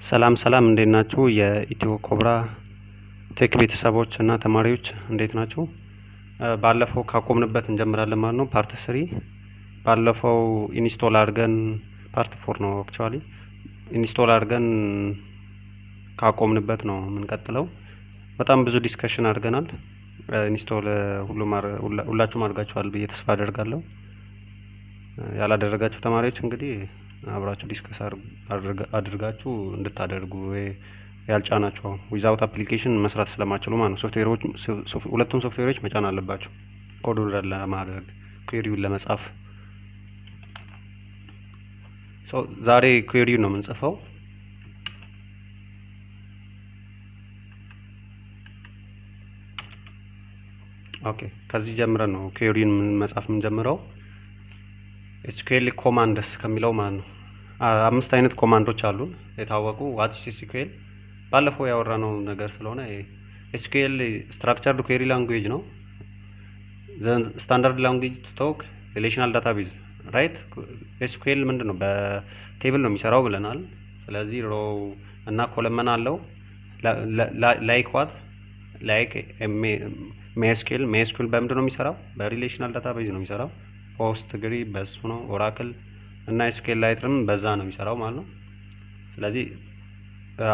ሰላም ሰላም እንዴት ናችሁ? የኢትዮ ኮብራ ቴክ ቤተሰቦች እና ተማሪዎች እንዴት ናችሁ? ባለፈው ካቆምንበት እንጀምራለን ማለት ነው። ፓርት 3 ባለፈው ኢንስቶል አድርገን ፓርት 4 ነው አክቹአሊ ኢንስቶል አድርገን ካቆምንበት ነው የምንቀጥለው። በጣም ብዙ ዲስከሽን አድርገናል። ኢንስቶል ሁላችሁም አድርጋችኋል ብዬ ተስፋ አደርጋለሁ። ያላደረጋችሁ ተማሪዎች እንግዲህ አብራችሁ ዲስከስ አድርጋችሁ እንድታደርጉ ያልጫናችሁ ዊዛውት አፕሊኬሽን መስራት ስለማችሉ ማለት ነው። ሶፍትዌሮች ሁለቱም ሶፍትዌሮች መጫን አለባችሁ ኮዱን ለማድረግ ኩዌሪውን ለመጻፍ። ዛሬ ኩዌሪውን ነው የምንጽፈው። ኦኬ ከዚህ ጀምረን ነው ኩዌሪውን መጻፍ የምንጀምረው። ኤስኪዩኤል ኮማንድስ ከሚለው ማለት ነው። 5 አይነት ኮማንዶች አሉ የታወቁ። ዋትስ ኤስኪዩኤል ባለፈው ያወራነው ነገር ስለሆነ ኤስኪዩኤል ስትራክቸርድ ኩዌሪ ላንጉዌጅ ነው። ስታንዳርድ ላንጉዌጅ ቱ ቶክ ሪሌሽናል ዳታቤዝ ራይት። ኤስኪዩኤል ምንድነው? በቴብል ነው የሚሰራው ብለናል። ስለዚህ ሮ እና ኮለመን አለው። ላይክ ዋት ላይክ ሜስኪዩኤል በምንድን ነው የሚሰራው? በሪሌሽናል ዳታቤዝ ነው የሚሰራው። ፖስት ግሪ በሱ ነው። ኦራክል እና ኤስኪዩኤል ላይትም በዛ ነው የሚሰራው ማለት ነው። ስለዚህ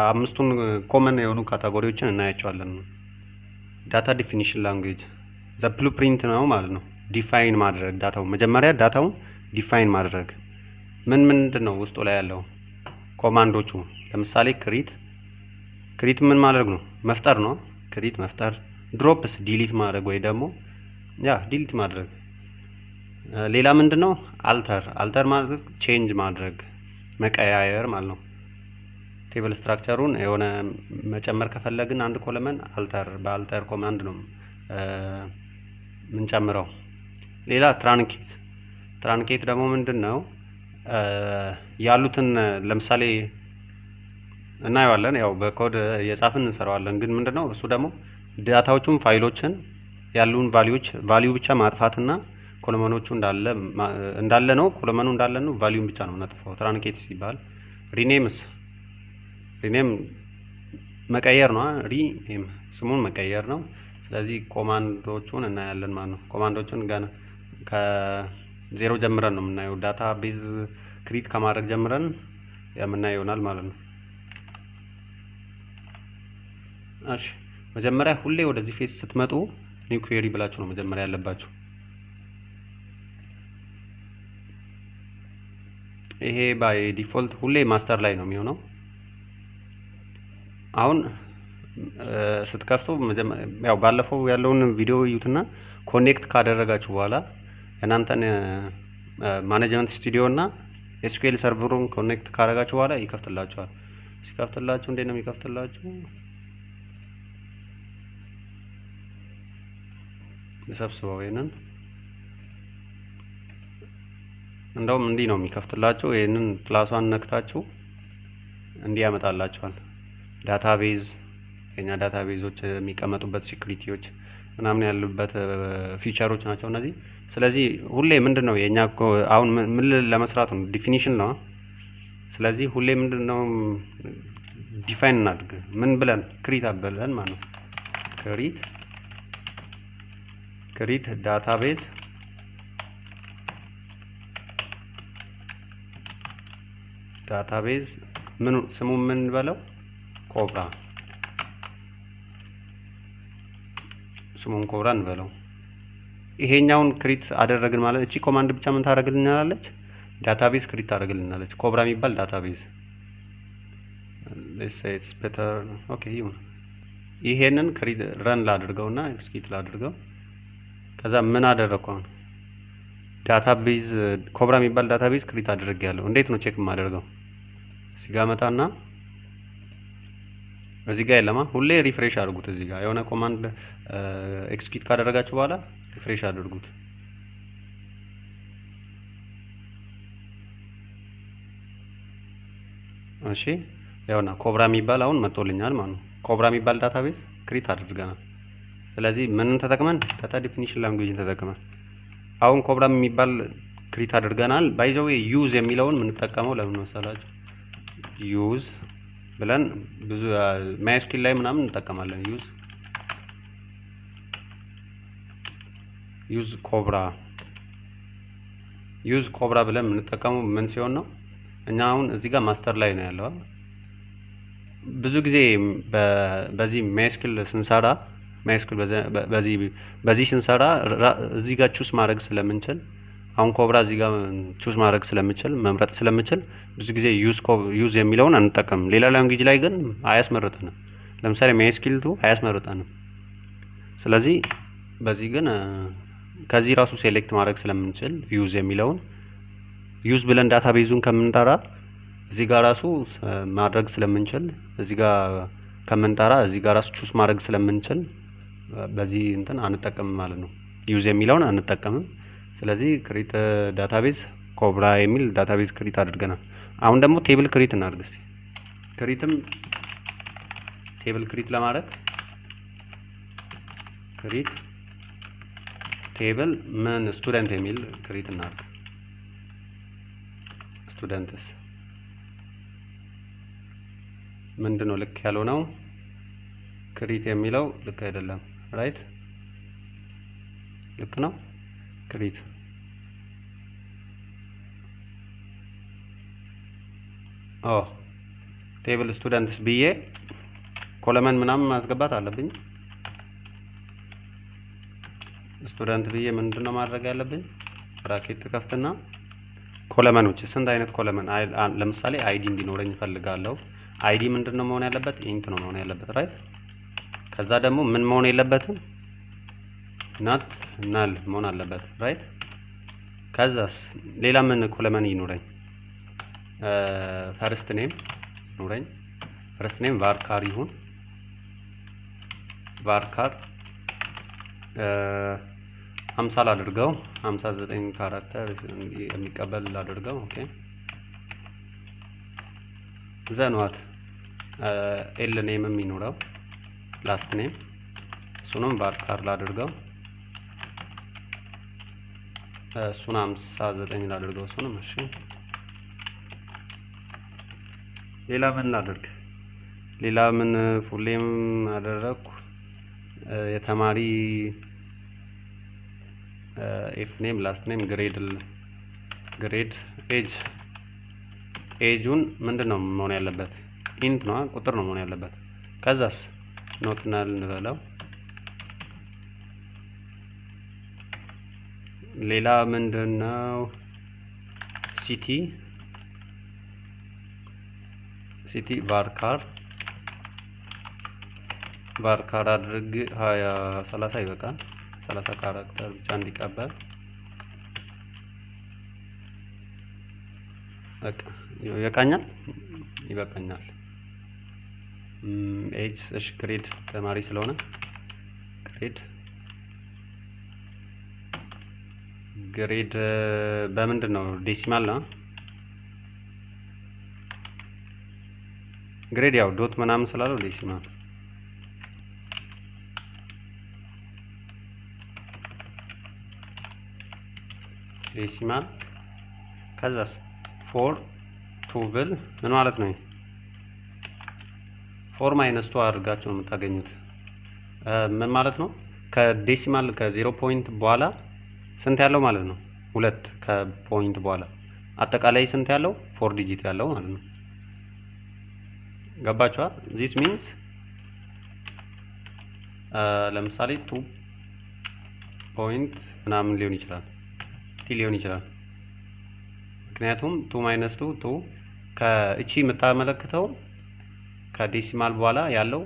አምስቱን ኮመን የሆኑ ካታጎሪዎችን እናያቸዋለን። ዳታ ዲፊኒሽን ላንጉዌጅ ዘ ብሉፕሪንት ነው ማለት ነው። ዲፋይን ማድረግ ዳታው መጀመሪያ ዳታውን ዲፋይን ማድረግ ምንድን ነው ውስጡ ላይ ያለው ኮማንዶቹ። ለምሳሌ ክሪት ምን ማድረግ ነው? መፍጠር ነው። ክሪት መፍጠር። ድሮፕስ ዲሊት ማድረግ ወይ ደግሞ ዲሊት ማድረግ። ሌላ ምንድነው? አልተር ማለት ቼንጅ ማድረግ መቀያየር ማለት ነው። ቴብል ስትራክቸሩን የሆነ መጨመር ከፈለግን አንድ ኮለመን በአልተር ኮማንድ ነው የምንጨምረው። ሌላ ትራንኬት ደግሞ ምንድነው? ያሉትን ለምሳሌ እናየዋለን። ያው በኮድ የጻፍን እንሰራዋለን። ግን ምንድነው እሱ ደግሞ ዳታዎቹን ፋይሎችን ያሉን ቫልዩ ብቻ ማጥፋትና ኮለመኖቹ እንዳለ ነው። ኮለመኑ እንዳለ ነው። ቫልዩን ብቻ ነው የምናጠፋው ትራንኬት ሲባል። ሪኔም መቀየር ነው። ሪኔም ስሙን መቀየር ነው። ስለዚህ ኮማንዶቹን እናያለን ማለት ነው። ኮማንዶቹን ገና ከዜሮ ጀምረን ነው የምናየው። ዳታ ቤዝ ክሪት ከማድረግ ጀምረን የምናየው ይሆናል ማለት ነው። እሺ መጀመሪያ ሁሌ ወደዚህ ፌስ ስትመጡ ኒው ኩዌሪ ብላችሁ ነው መጀመሪያ ያለባችሁ። ይሄ ባይ ዲፎልት ሁሌ ማስተር ላይ ነው የሚሆነው። አሁን ስትከፍቱ ያው ባለፈው ያለውን ቪዲዮ እዩትና ኮኔክት ካደረጋችሁ በኋላ እናንተን ማኔጅመንት ስቱዲዮ እና ኤስኪዩኤል ሰርቨሩን ኮኔክት ካደረጋችሁ በኋላ ይከፍትላችኋል። ሲከፍትላችሁ እንዴት ነው የሚከፍትላችሁ? ሰብስበው ይሄንን እንደውም እንዲህ ነው የሚከፍትላችሁ። ይሄንን ክላሷን ነክታችሁ እንዲህ ያመጣላችኋል። ዳታቤዝ የኛ ዳታቤዞች የሚቀመጡበት ሴኩሪቲዎች ምናምን ያሉበት ፊቸሮች ናቸው እነዚህ። ስለዚህ ሁሌ ምንድነው የኛ አሁን ምን ለመስራት ነው? ዲፊኒሽን ነው። ስለዚህ ሁሌ ምንድነው ዲፋይን እናድርግ። ምን ብለን ክሪት አበለን ማለት ነው። ክሪት ዳታቤዝ ምን ስሙ ምን በለው? ኮብራ። ስሙን ኮብራ እንበለው። ይሄኛውን ክሪት አደረግን ማለት እቺ ኮማንድ ብቻ ምን ታደርግልናለች? ዳታቤዝ ክሪት ታደርግልናለች። ኮብራ የሚባል ዳታቤዝ let's say it's better okay ይሄንን ክሪት ረን ላድርገውና ኤክስኪዩት ላድርገው። ከዛ ምን አደረኩ? ዳታቤዝ ኮብራ የሚባል ዳታቤዝ ክሪት አድርጌያለሁ። እንዴት ነው ቼክ የማደርገው? እዚህ ጋር መጣና እዚህ ጋር የለማ። ሁሌ ሪፍሬሽ አድርጉት። እዚህ ጋር የሆነ ኮማንድ ኤክስኪዩት ካደረጋችሁ በኋላ ሪፍሬሽ አድርጉት። እሺ ያውና ኮብራ የሚባል አሁን መጥቶልኛል ማለት ነው። ኮብራ የሚባል ዳታቤዝ ክሪት አድርገናል። ስለዚህ ምንን ተጠቅመን? ዳታ ዲፊኒሽን ላንጉዌጅን ተጠቅመን አሁን ኮብራ የሚባል ክሪት አድርገናል። ባይ ዘ ዌይ ዩዝ የሚለውን የምንጠቀመው ለምን መሰላችሁ? ዩዝ ብለን ብዙ ማይስኪል ላይ ምናምን እንጠቀማለን። ዩዝ ኮብራ ብለን የምንጠቀመው ምን ሲሆን ነው? እኛ አሁን እዚህ ጋር ማስተር ላይ ነው ያለው። ብዙ ጊዜ በዚህ ማይስኪል ስንሰራ በዚህ ስንሰራ እዚህ ጋር ቹስ ማድረግ ስለምንችል አሁን ኮብራ እዚህ ጋር ቹስ ማድረግ መምረጥ ስለምችል ብዙ ጊዜ ዩዝ የሚለውን አንጠቀምም። ሌላ ላንጉዌጅ ላይ ግን አያስመርጠንም። ለምሳሌ ማይስኪል አያስመርጠንም። ስለዚህ በዚህ ግን ከዚህ ራሱ ሴሌክት ማድረግ ስለምንችል ዩዝ የሚለውን ዩዝ ብለን ዳታቤዙን ከምንጠራ እዚህ ጋር ራሱ ማድረግ ስለምንችል እዚህ ጋር ከምንጠራ እዚህ ጋር ራሱ ቹስ ማድረግ ስለምንችል በዚህ እንትን አንጠቀምም ማለት ነው። ዩዝ የሚለውን አንጠቀምም። ስለዚህ ክሪት ዳታቤዝ ኮብራ የሚል ዳታቤዝ ክሪት አድርገናል። አሁን ደግሞ ቴብል ክሪት እናድርግ እስቲ። ቴብል ክሪት ለማድረግ ክሪት ቴብል ምን ስቱደንት የሚል ክሪት እናድርግ። ስቱደንትስ ምንድነው ልክ ያለው ነው? ክሪት የሚለው ልክ አይደለም። ራይት ልክ ነው። ክሪት ቴብል ስቱደንትስ ብዬ ኮለመን ምናምን ማስገባት አለብኝ። ስቱደንት ብዬ ምንድነው ማድረግ ያለብኝ? ብራኬት ከፍትና ኮለመኖች ስንት አይነት ኮለመን ለምሳሌ አይዲ እንዲኖረኝ እፈልጋለሁ። አይዲ ምንድነው መሆን ያለበት? ኢንት ነው መሆን ያለበት። ራይት ከዛ ደግሞ ምን መሆን የለበትም? ናት ናል መሆን አለበት። ራይት ከዛስ ሌላ ምን ኮለመን ይኖረኝ? ፈርስት ኔም ይኖረኝ። ፈርስት ኔም ቫርካር ይሁን። ቫርካር 50 ላድርገው። 59 ካራክተር የሚቀበል ላድርገው። ኦኬ ዘንዋት ኤል ኔም የሚኖረው ላስት ኔም እሱንም ቫርካር ላድርገው። እሱን 59 ላድርገው። እሱንም እሺ። ሌላ ምን ላድርግ? ሌላ ምን ፉሌም አደረኩ? የተማሪ ኤፍ ኔም ላስት ኔም ግሬድ ኤጁን ምንድነው መሆን ያለበት? ኢንት ነው፣ ቁጥር ነው መሆን ያለበት። ከዛስ ኖት ናል እንበለው። ሌላ ምንድነው? ሲቲ ቫርካር አድርግ 30 ይበቃል። 30 ካራክተር ብቻ እንዲቀበል በቃ ይበቃኛል። ኤጅ እሺ ግሬድ ተማሪ ስለሆነ ግሬድ በምንድን ነው? ዴሲማል ነው ግሬድ ያው ዶት ምናምን ስላለው ዴሲማል። ከዛስ ፎር ቱ ብል ምን ማለት ነው? ፎር ማይነስ ቱ አድርጋችሁ ነው የምታገኙት። ምን ማለት ነው? ከዴሲማል ከ0 ፖይንት በኋላ ስንት ያለው ማለት ነው? 2 ከፖይንት በኋላ አጠቃላይ ስንት ያለው? 4 ዲጂት ያለው ማለት ነው። ገባችኋ? ዚስ ሚንስ ለምሳሌ 2 ፖይንት ምናምን ሊሆን ይችላል ምክንያቱም 2 ማይነስ 2 ከእቺ የምታመለክተው ከዴሲማል በኋላ ያለው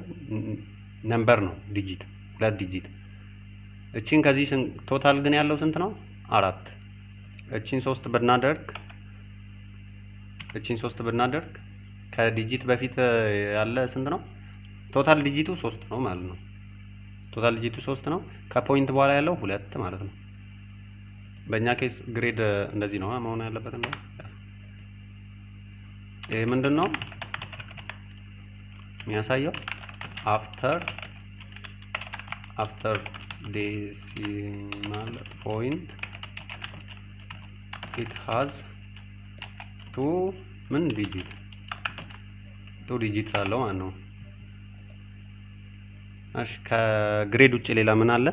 ነምበር ነው፣ ዲጂት 2 ዲጂት። እቺን ከዚህ ቶታል ግን ያለው ስንት ነው? 4። እቺን 3 ብናደርግ ከዲጂት በፊት ያለ ስንት ነው? ቶታል ዲጂቱ 3 ነው ማለት ነው። ቶታል ዲጂቱ 3 ነው። ከፖይንት በኋላ ያለው 2 ማለት ነው። በእኛ ኬስ ግሬድ እንደዚህ ነው መሆን ያለበት። ይሄ ምንድነው የሚያሳየው? አፍተር ዴሲማል ፖይንት ኢት ሃዝ 2 ምን ዲጂት 2 ዲጂትስ አለው ማለት ነው። እሺ ከግሬድ ውጪ ሌላ ምን አለ?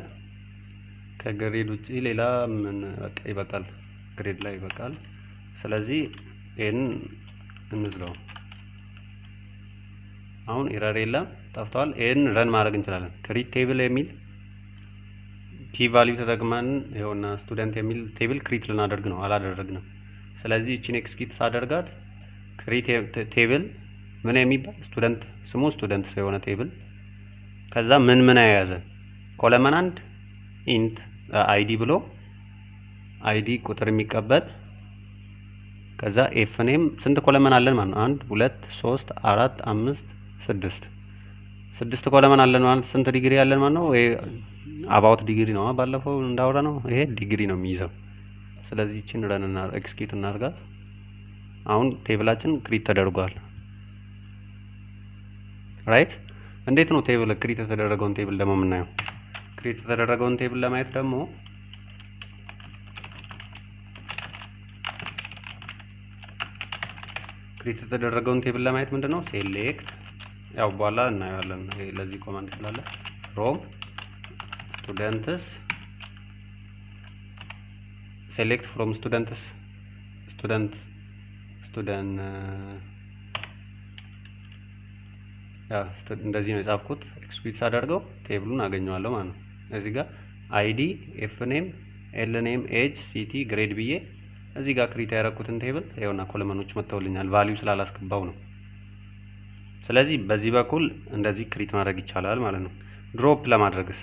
ከግሬድ ውጪ ሌላ ምን? በቃ ይበቃል፣ ግሬድ ላይ ይበቃል። ስለዚህ ይሄን እንዝጋው። አሁን ኤረር የለም፣ ጠፍቷል። ይሄን ረን ማድረግ እንችላለን። ክሪት ቴብል የሚል ኪ ቫልዩ ተጠቅመን ይኸውና ስቱደንት የሚል ቴብል ክሪት ልናደርግ ነው፣ አላደረግንም። ስለዚህ እቺን ኤክስኪዩት ሳደርጋት ክሪት ቴብል ምን የሚባል ስቱደንት ስሙ ስቱደንት የሆነ ቴብል ከዛ ምን የያዘ ኮለመን አንድ ኢንት አይዲ ብሎ አይዲ ቁጥር የሚቀበል ከዛ ኤፍ ኔም ስንት ኮለመን አለን ማለት ነው? 1 2 3 4 5 6 ኮለመን አለን ማለት ስንት ዲግሪ አለን ማለት ነው? ወይ አባውት ዲግሪ ነው ባለፈው እንዳወራ ነው። ይሄ ዲግሪ ነው የሚይዘው። ስለዚህ እቺን ረን እና ኤክስኪዩት እናድርጋት። አሁን ቴብላችን ክሪት ተደርጓል። ራይት። እንዴት ነው ቴብል ክሪት የተደረገውን ቴብል ደግሞ የምናየው? ክሪት የተደረገውን ቴብል ለማየት ደግሞ ክሪት የተደረገውን ቴብል ለማየት ምንድነው ሴሌክት፣ ያው በኋላ እናየዋለን ለዚህ ኮማንድ ስላለ ፍሮም ስቱደንትስ ሴሌክት ፍሮም ስቱደንትስ ስቱደንት እንደዚህ ነው የጻፍኩት። ኤክስኪዩት ሳደርገው ቴብሉን አገኘዋለሁ ማለት ነው። እዚህ ጋር አይዲ ኤፍ ኔም ኤል ኔም ኤጅ ሲቲ ግሬድ ብዬ እዚህ ጋር ክሪት ያደረኩትን ቴብል ይኸውና ኮለመኖች መጥተውልኛል፣ ቫልዩ ስላላስገባው ነው። ስለዚህ በዚህ በኩል እንደዚህ ክሪት ማድረግ ይቻላል ማለት ነው። ድሮፕ ለማድረግስ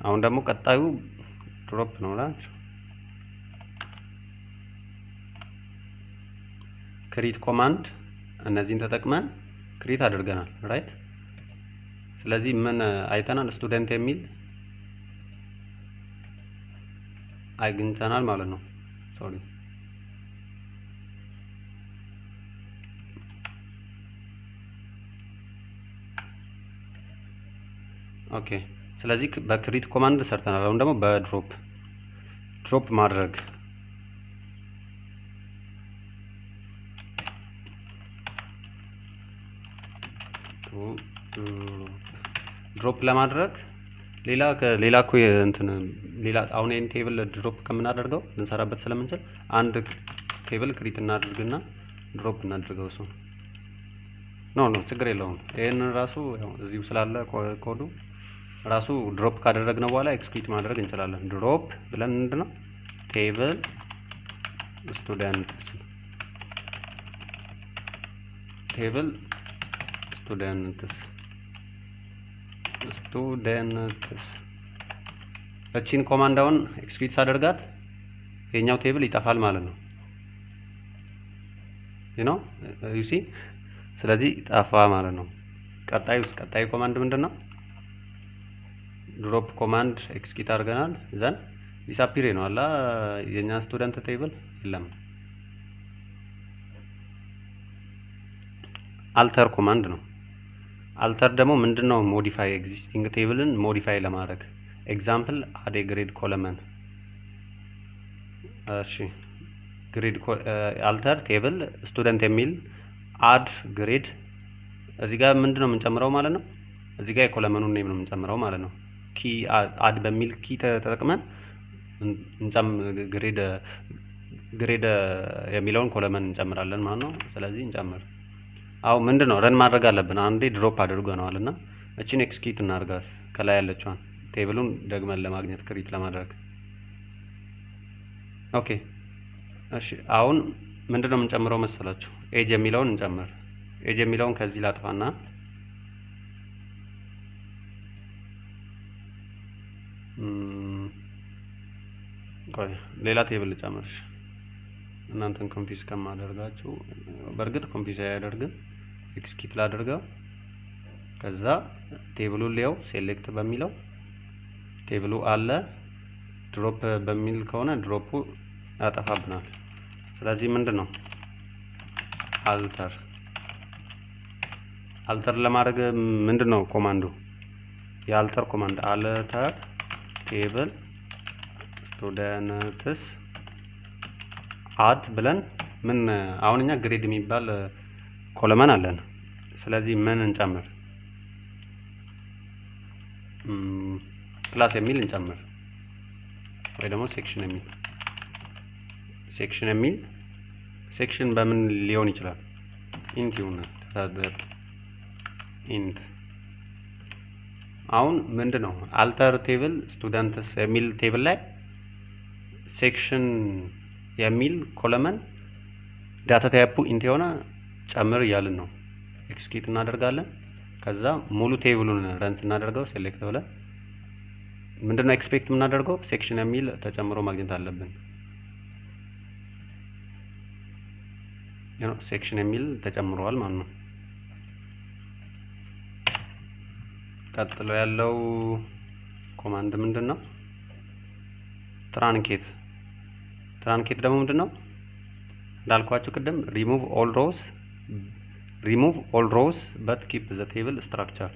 አሁን ደግሞ ቀጣዩ ድሮፕ ነው ማለት ክሪት ኮማንድ እነዚህን ተጠቅመን ክሪት አድርገናል። ራይት። ስለዚህ ምን አይተናል? ስቱደንት የሚል አግኝተናል ማለት ነው። ሶሪ ኦኬ። ስለዚህ በክሪት ኮማንድ ሰርተናል። አሁን ደግሞ በድሮፕ ማድረግ ድሮፕ ለማድረግ ሌላ እኮ እንትን ሌላ አሁን ይሄን ቴብል ድሮፕ ከምናደርገው ልንሰራበት ስለምንችል አንድ ቴብል ክሪት እናድርግና ድሮፕ እናድርገው። እሱ ኖ ችግር የለውም። ይሄን ራሱ ያው እዚሁ ስላለ ኮዱ ራሱ ድሮፕ ካደረግነው በኋላ ኤክስኪዩት ማድረግ እንችላለን። ድሮፕ ብለን ምንድነው ቴብል ስቱደንትስ እቺን ኮማንዳውን ኤክስኪዩት ሳደርጋት የኛው ቴብል ይጠፋል ማለት ነው። ዩ ሲ ስለዚህ ጠፋ ማለት ነው። ቀጣዩ ኮማንድ ምንድነው? ድሮፕ ኮማንድ ኤክስኪዩት አድርገናል። ዘን ዲስአፒር ነው አላ የኛ ስቱደንት ቴብል የለም። አልተር ኮማንድ ነው። አልተር ደግሞ ምንድነው? ሞዲፋይ ኤግዚስቲንግ ቴብልን ሞዲፋይ ለማድረግ ኤግዛምፕል አድ ግሬድ ኮለመን። እሺ ግሬድ አልተር ቴብል ስቱደንት የሚል አድ ግሬድ እዚህ ጋር ምንድነው የምንጨምረው ማለት ነው? እዚህ ጋር የኮለመኑን ኔም ነው የምንጨምረው ማለት ነው። ኪ አድ በሚል ኪ ተጠቅመን ግሬድ የሚለውን ኮለመን እንጨምራለን ማለት ነው። ስለዚህ እንጨምር። አው ምንድነው ረን ማድረግ አለብን። አንዴ ድሮፕ አድርገናልና እቺን ኤክስኪዩት እናድርጋት። ከላይ ያለችዋን ቴብሉን ደግመን ለማግኘት ክሪት ለማድረግ ኦኬ። እሺ አሁን ምንድነው የምንጨምረው መሰላችሁ? ኤጅ የሚለውን እንጨምር። ኤጅ የሚለውን ከዚህ ላጥፋና ቆይ ሌላ ቴብል ልጨምርሽ እናንተን ኮንፊውዝ ከማደርጋችሁ። በእርግጥ ኮንፊውዝ አያደርግም። ኤክስኪዩት ላድርገው። ከዛ ቴብሉን ሊያው ሴሌክት በሚለው ቴብሉ አለ። ድሮፕ በሚል ከሆነ ድሮፑ ያጠፋብናል። ስለዚህ ምንድነው አልተር ለማድረግ ምንድነው ኮማንዱ? የአልተር ኮማንድ አልተር ቴብል ስቱደንትስ አድ ብለን ምን አሁን እኛ ግሬድ የሚባል ኮለመን አለን። ስለዚህ ምን እንጨምር? ክላስ የሚል እንጨምር ወይ ደግሞ ሴክሽን የሚል ሴክሽን በምን ሊሆን ይችላል? ኢንት ይሆናል። ኢንት አሁን ምንድነው አልተር ቴብል ስቱደንትስ የሚል ቴብል ላይ ሴክሽን የሚል ኮለመን ዳታ ታይፑ ኢንት የሆነ ጨምር እያልን ነው። ኤክስኪዩት እናደርጋለን። ከዛ ሙሉ ቴብሉን ረን እናደርገው ሴሌክት ብለን ምንድነው ኤክስፔክት የምናደርገው ሴክሽን የሚል ተጨምሮ ማግኘት አለብን። ሴክሽን የሚል ተጨምሯል ማለት ነው። ቀጥሎ ያለው ኮማንድ ምንድነው? ትራንኬት ደግሞ ምንድነው? እንዳልኳችሁ ቅድም ሪሙቭ ኦል ሮውስ በት ኪፕ ዘ ቴብል ስትራክቸር።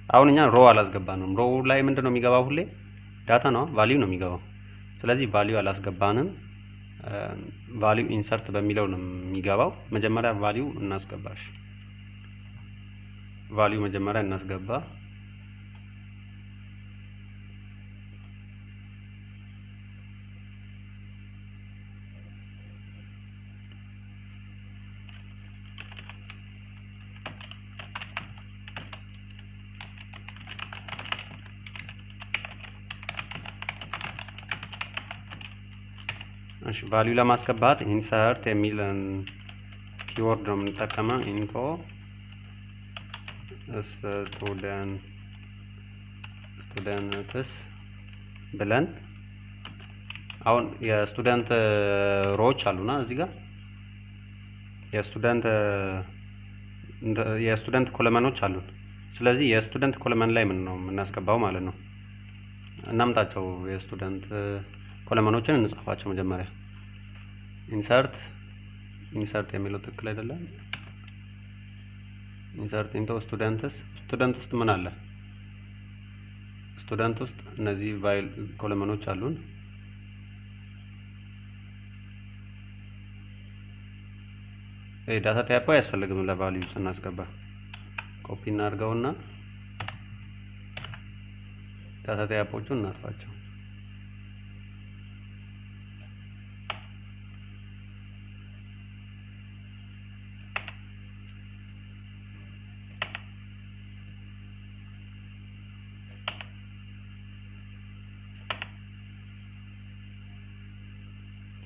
አሁን እኛ ሮ አላስገባንም። ሮው ላይ ምንድነው የሚገባው? ሁሌ ዳታ ነው፣ ቫልዩ ነው የሚገባው። ስለዚህ ቫልዩ አላስገባንም። ቫልዩ ኢንሰርት በሚለው ነው የሚገባው። መጀመሪያ ቫልዩ እናስገባሽ። ቫልዩ መጀመሪያ እናስገባ። እሺ ቫልዩ ለማስገባት ኢንሰርት የሚል ኪወርድ ነው የምንጠቀመው። ኢንቶ ስቱደንትስ ብለን አሁን የስቱደንት ሮዎች አሉና እዚህ ጋር የስቱደንት ኮለመኖች አሉን። ስለዚህ የስቱደንት ኮለመን ላይ ምን ነው የምናስገባው ማለት ነው። እናምጣቸው የስቱደንት ኮለመኖችን እንጻፋቸው። መጀመሪያ ኢንሰርት የሚለው ትክክል አይደለም። ኢንሰርት ኢንቶ ስቱደንት ውስጥ ምን አለ? ስቱደንት ውስጥ እነዚህ ኮለመኖች አሉን። ዳታ ታይፕ አያስፈልግም ለቫልዩ ስናስገባ። ኮፒ እናድርገውና ዳታ ታይፖቹን እናጥፋቸው።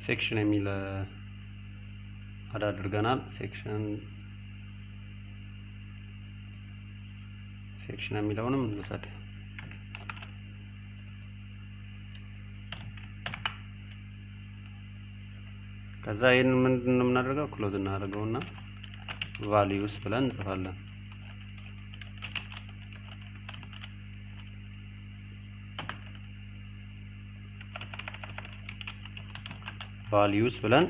ሴክሽን የሚል አድርገናል። ሴክሽን የሚለውንም እንውሰድ። ከዛ ይሄንን ምንድነው የምናደርገው? ክሎዝ እናደርገውና ቫልዩስ ብለን እንጽፋለን። ቫልዩስ ብለን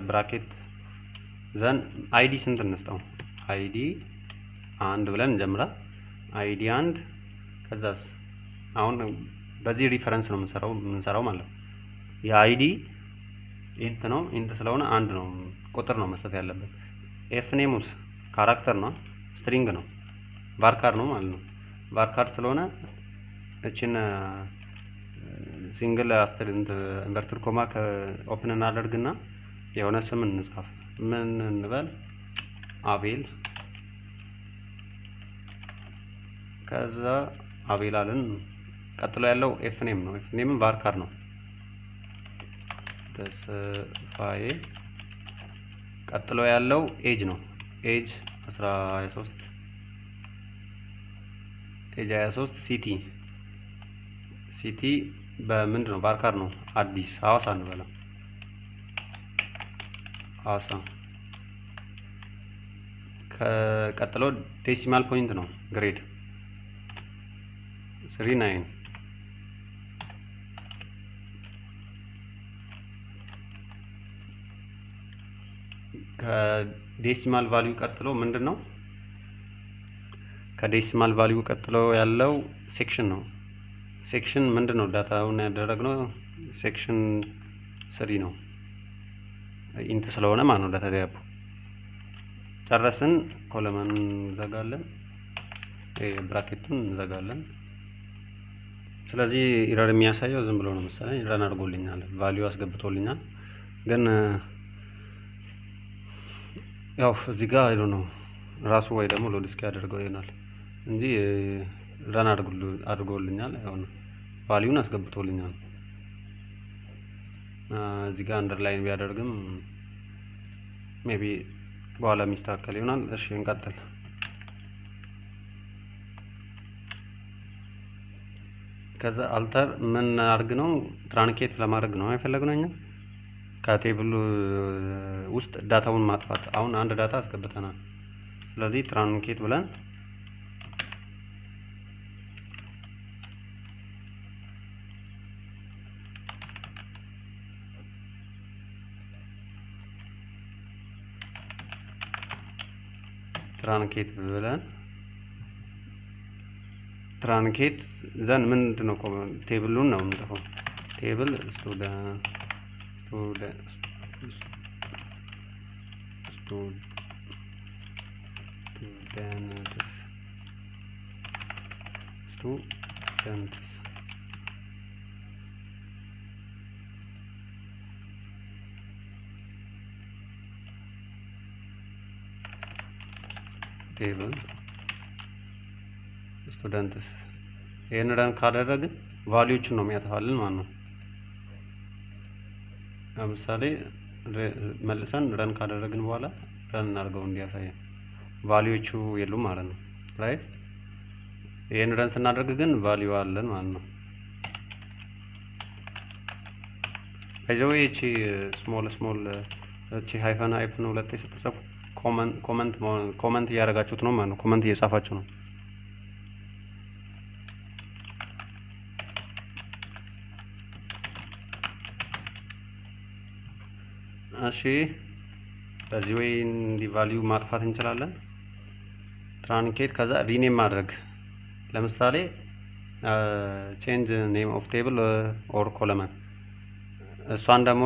ብራኬት ዘን አይዲ ስንት እንስጠው? አይዲ 1 ብለን እንጀምራ። አይዲ 1 ከዛስ አሁን በዚህ ሪፈረንስ ነው የምንሰራው ማለት ነው። የአይዲ ኢንት ነው። ኢንት ስለሆነ 1 ነው ቁጥር ነው መስጠት ያለበት። ኤፍ ኔሙስ ካራክተር ነው፣ ስትሪንግ ነው፣ ቫርካር ነው ማለት ነው። ቫርካር ስለሆነ እቺን ሲንግል ኢንቨርትድ ኮማ ኦፕን እናደርግና የሆነ ስም እንጻፍ። ምን እንበል? አቤል። ከዛ አቤል አለን። ቀጥሎ ያለው ኤፍ ኔም ነው። ኤፍ ኔም ቫርካር ነው። ተስፋዬ። ቀጥሎ ያለው ኤጅ ነው። ኤጅ 23 ኤጅ 23 ሲቲ በምንድን ነው? ቫርካር ነው። አዲስ ሐዋሳ እንበለው። ሐዋሳ። ከቀጥሎ ዴሲማል ፖይንት ነው። ግሬድ 39 ከዴሲማል ቫልዩ ቀጥሎ ምንድነው? ከዴሲማል ቫልዩ ቀጥሎ ያለው ሴክሽን ነው። ሴክሽን ምንድነው? ዳታውን ያደረግነው ሴክሽን 3 ነው። ኢንት ስለሆነ ማለት ነው ዳታ ታይፑ። ጨረስን። ኮለመን እንዘጋለን፣ ብራኬቱን እንዘጋለን። ስለዚህ ኢረር የሚያሳየው ዝም ብሎ ነው መሰለኝ ረን አድርጎልኛል፣ ቫልዩ አስገብቶልኛል። ግን ያው እዚህ ጋር አይዶ ነው ራሱ ወይ ደግሞ ሎድ እስኪ ያደርገው ይሆናል እንጂ ረን አድርጎልኛል። ያው ነው ቫልዩን አስገብቶልኛል። እዚህ ጋር አንደርላይን ቢያደርግም ሜቢ በኋላ የሚስተካከል ይሆናል። እሺ እንቀጥል። ከዛ አልተር ምን አድርግ ነው ትራንኬት ለማድረግ ነው የፈለግነው እኛ ከቴብል ውስጥ ዳታውን ማጥፋት። አሁን አንድ ዳታ አስገብተናል። ስለዚህ ትራንኬት ብለን ትራንኬት ዘን ምንድነው ቴብሉን ነው የምንጽፈው። ቴብል ስቱደንትስ ቴብል ስቱደንትስ። ይሄን ረን ካደረግን ቫልዩዎችን ነው የሚያጠፋልን ማለት ነው። ለምሳሌ መልሰን ረን ካደረግን በኋላ ረን እናድርገው እንዲያሳየን ቫልዩዎቹ የሉም ማለት ነው። ራይት። ይሄን ረን ስናደርግ ግን ቫልዩ አለን ማለት ነው። አይዘው እቺ ስሞል እቺ ሃይፈን ሁለቴ ስትጽፉ ኮመንት እያደረጋችሁት ነው ማለት ነው። ኮመንት እየጻፋችሁ ነው። እሺ በዚህ ወይ እንዲ ቫልዩ ማጥፋት እንችላለን። ትራንኬት ከዛ ሪኔም ማድረግ። ለምሳሌ ቼንጅ ኔም ኦፍ ቴብል ኦር ኮለመን። እሷን ደግሞ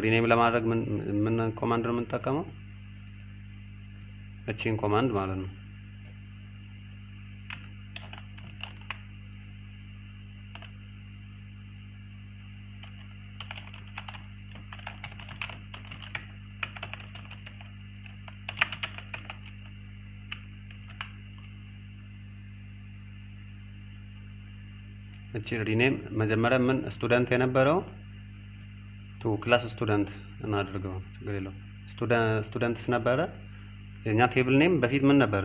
ሪኔም ለማድረግ ምን ኮማንድ ነው የምንጠቀመው? እቺን ኮማንድ ማለት ነው። እቺ ሪኔም መጀመሪያ ምን ስቱደንት የነበረው ቱ ክላስ ስቱደንት እናድርገው፣ ችግር የለውም። ስቱደንትስ ነበረ የኛ ቴብል ኔም በፊት ምን ነበረ?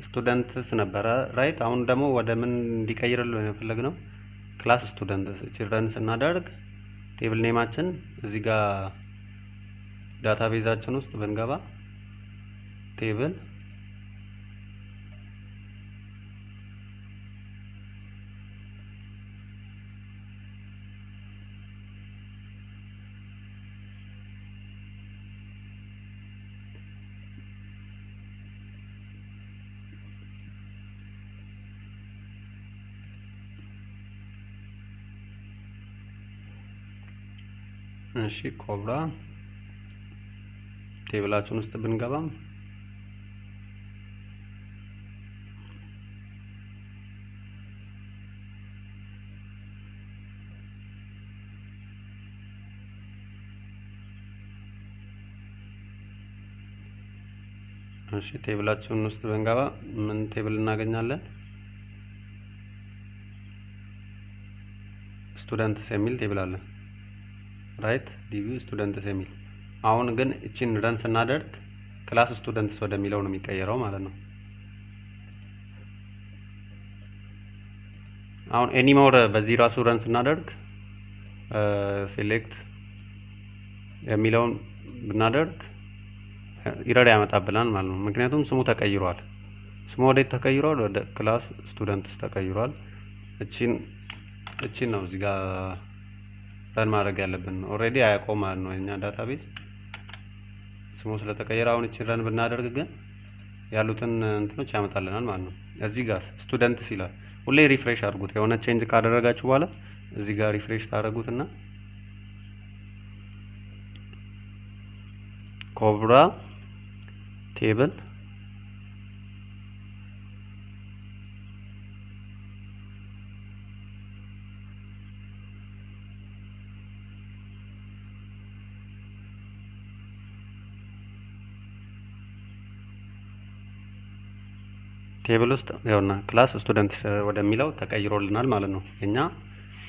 ስቱደንትስ ነበረ ራይት። አሁን ደግሞ ወደ ምን እንዲቀይርልን የፈለግነው ክላስ ስቱደንትስ። እቺ ረን ስናደርግ ቴብል ኔማችን እዚህ ጋር ዳታቤዛችን ውስጥ ብንገባ ቴብል እሺ ኮብራ ቴብላችን ውስጥ ብንገባ እሺ ቴብላችን ውስጥ ብንገባ ምን ቴብል እናገኛለን? ስቱደንትስ የሚል ቴብል አለ ራይት። ዲቪ ስቱደንትስ የሚል። አሁን ግን እቺን ረን ስናደርግ ክላስ ስቱደንትስ ወደሚለው ነው የሚቀየረው ማለት ነው። አሁን ኤኒሞር በዚህ ራሱ ረን ስናደርግ ሴሌክት የሚለውን ብናደርግ ኢረር ያመጣብናል ማለት ነው። ምክንያቱም ስሙ ተቀይሯል። ስሙ ወዴት ተቀይሯል? ወደ ክላስ ስቱደንትስ ተቀይሯል። እቺን ነው እዚህ ጋር ረን ማድረግ ያለብን። ኦልሬዲ አያውቀውም ማለት ነው የኛ ዳታቤዝ ስሙ ስለተቀየረ። አሁን እቺን ረን ብናደርግ ግን ያሉትን እንትኖች ያመጣልናል ማለት ነው። እዚህ ጋር ስቱደንትስ ይላል። ሁሌ ሪፍሬሽ አድርጉት። የሆነ ቼንጅ ካደረጋችሁ በኋላ እዚህ ጋር ሪፍሬሽ ታደርጉትና ኮብራ ቴብል ቴብል ውስጥ ያውና ክላስ ስቱደንት ወደሚለው ተቀይሮልናል ማለት ነው የኛ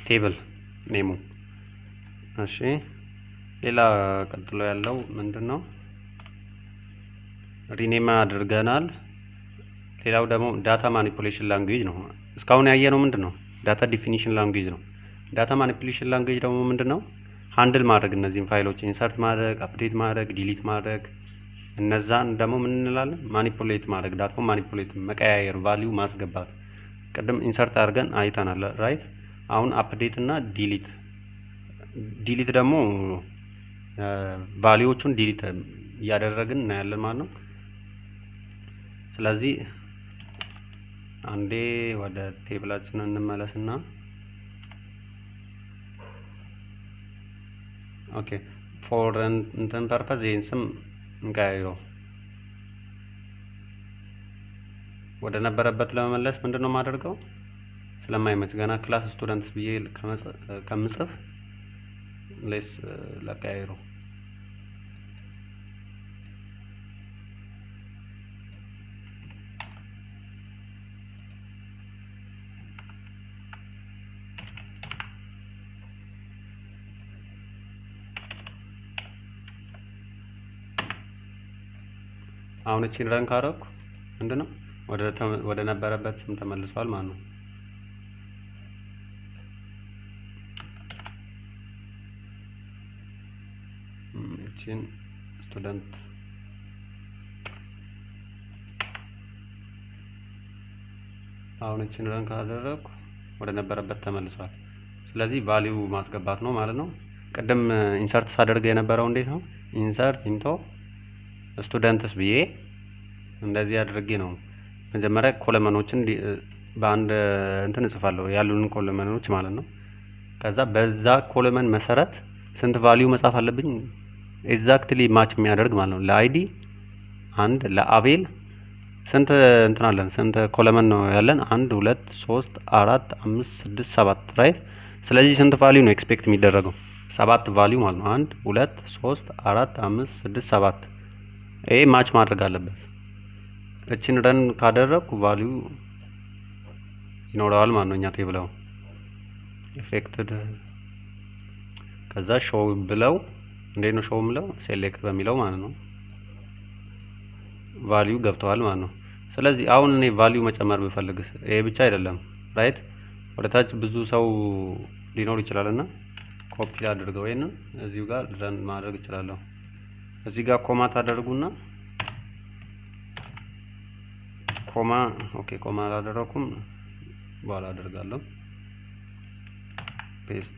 ቴብል ኔሙ። እሺ ሌላ ቀጥሎ ያለው ምንድነው? ሪኔም አድርገናል። ሌላው ደግሞ ዳታ ማኒፑሌሽን ላንጉዌጅ ነው። እስካሁን ያየነው ምንድነው? ዳታ ዲፊኒሽን ላንጉዌጅ ነው። ዳታ ማኒፑሌሽን ላንጉዌጅ ደግሞ ምንድነው? ሃንድል ማድረግ እነዚህን ፋይሎች ኢንሰርት ማድረግ፣ አፕዴት ማድረግ፣ ዲሊት ማድረግ፣ እነዛን ደግሞ ምን እንላለን? ማኒፑሌት ማድረግ፣ ዳታውን ማኒፑሌት መቀያየር፣ ቫልዩ ማስገባት። ቅድም ኢንሰርት አድርገን አይተናል ራይት። አሁን አፕዴት እና ዲሊት ደግሞ ቫልዩዎቹን ዲሊት እያደረግን እናያለን ማለት ነው። ስለዚህ አንዴ ወደ ቴብላችን እንመለስና ኦኬ ፎር እንትን ፐርፐዝ ይሄን ስም እንቀያይረው። ወደ ነበረበት ለመመለስ ምንድነው የማደርገው? ስለማይመች ገና ክላስ ስቱደንትስ ብዬ ከምጽፍ ሌስ ለቀያይረው። አሁን እቺን ረን ካደረኩ ምንድነው ወደ ነበረበት ስም ተመልሷል ማለት ነው። እቺን ስቱደንት አሁን እቺን ረን ካደረኩ ወደ ነበረበት ተመልሷል። ስለዚህ ቫልዩ ማስገባት ነው ማለት ነው። ቅድም ኢንሰርት ሳደርግ የነበረው እንዴት ነው? ኢንሰርት ኢንቶ ስቱደንትስ ብዬ እንደዚህ አድርጌ ነው መጀመሪያ ኮለመኖችን በአንድ እንትን እጽፋለሁ ያሉንን ኮለመኖች ማለት ነው። ከዛ በዛ ኮለመን መሰረት ስንት ቫልዩ መጻፍ አለብኝ? ኤግዛክትሊ ማች የሚያደርግ ማለት ነው። ለአይዲ አንድ፣ ለአቤል ስንት እንትን አለን? ስንት ኮለመን ነው ያለን? 1 2 3 4 5 6 7 ራይት። ስለዚህ ስንት ቫልዩ ነው ኤክስፔክት የሚደረገው? 7 ቫልዩ ማለት ነው። 1 2 3 4 5 6 7 ይሄ ማች ማድረግ አለበት። እቺን ረን ካደረኩ ቫልዩ ይኖረዋል ማለት ነው እኛ ቴብለው ኢፌክትድ። ከዛ ሾው ብለው እንዴት ነው ሾው ብለው ሴሌክት በሚለው ማለት ነው ቫልዩ ገብተዋል ማለት ነው። ስለዚህ አሁን እኔ ቫልዩ መጨመር ብፈልግስ ይሄ ብቻ አይደለም ራይት፣ ወደ ታች ብዙ ሰው ሊኖር ይችላልና ኮፒ አድርገው ወይንም እዚሁ ጋር ረን ማድረግ ይችላልው። እዚህ ጋር ኮማ ታደርጉና ኮማ ኦኬ ኮማ አላደረኩም በኋላ አደርጋለሁ። ፔስት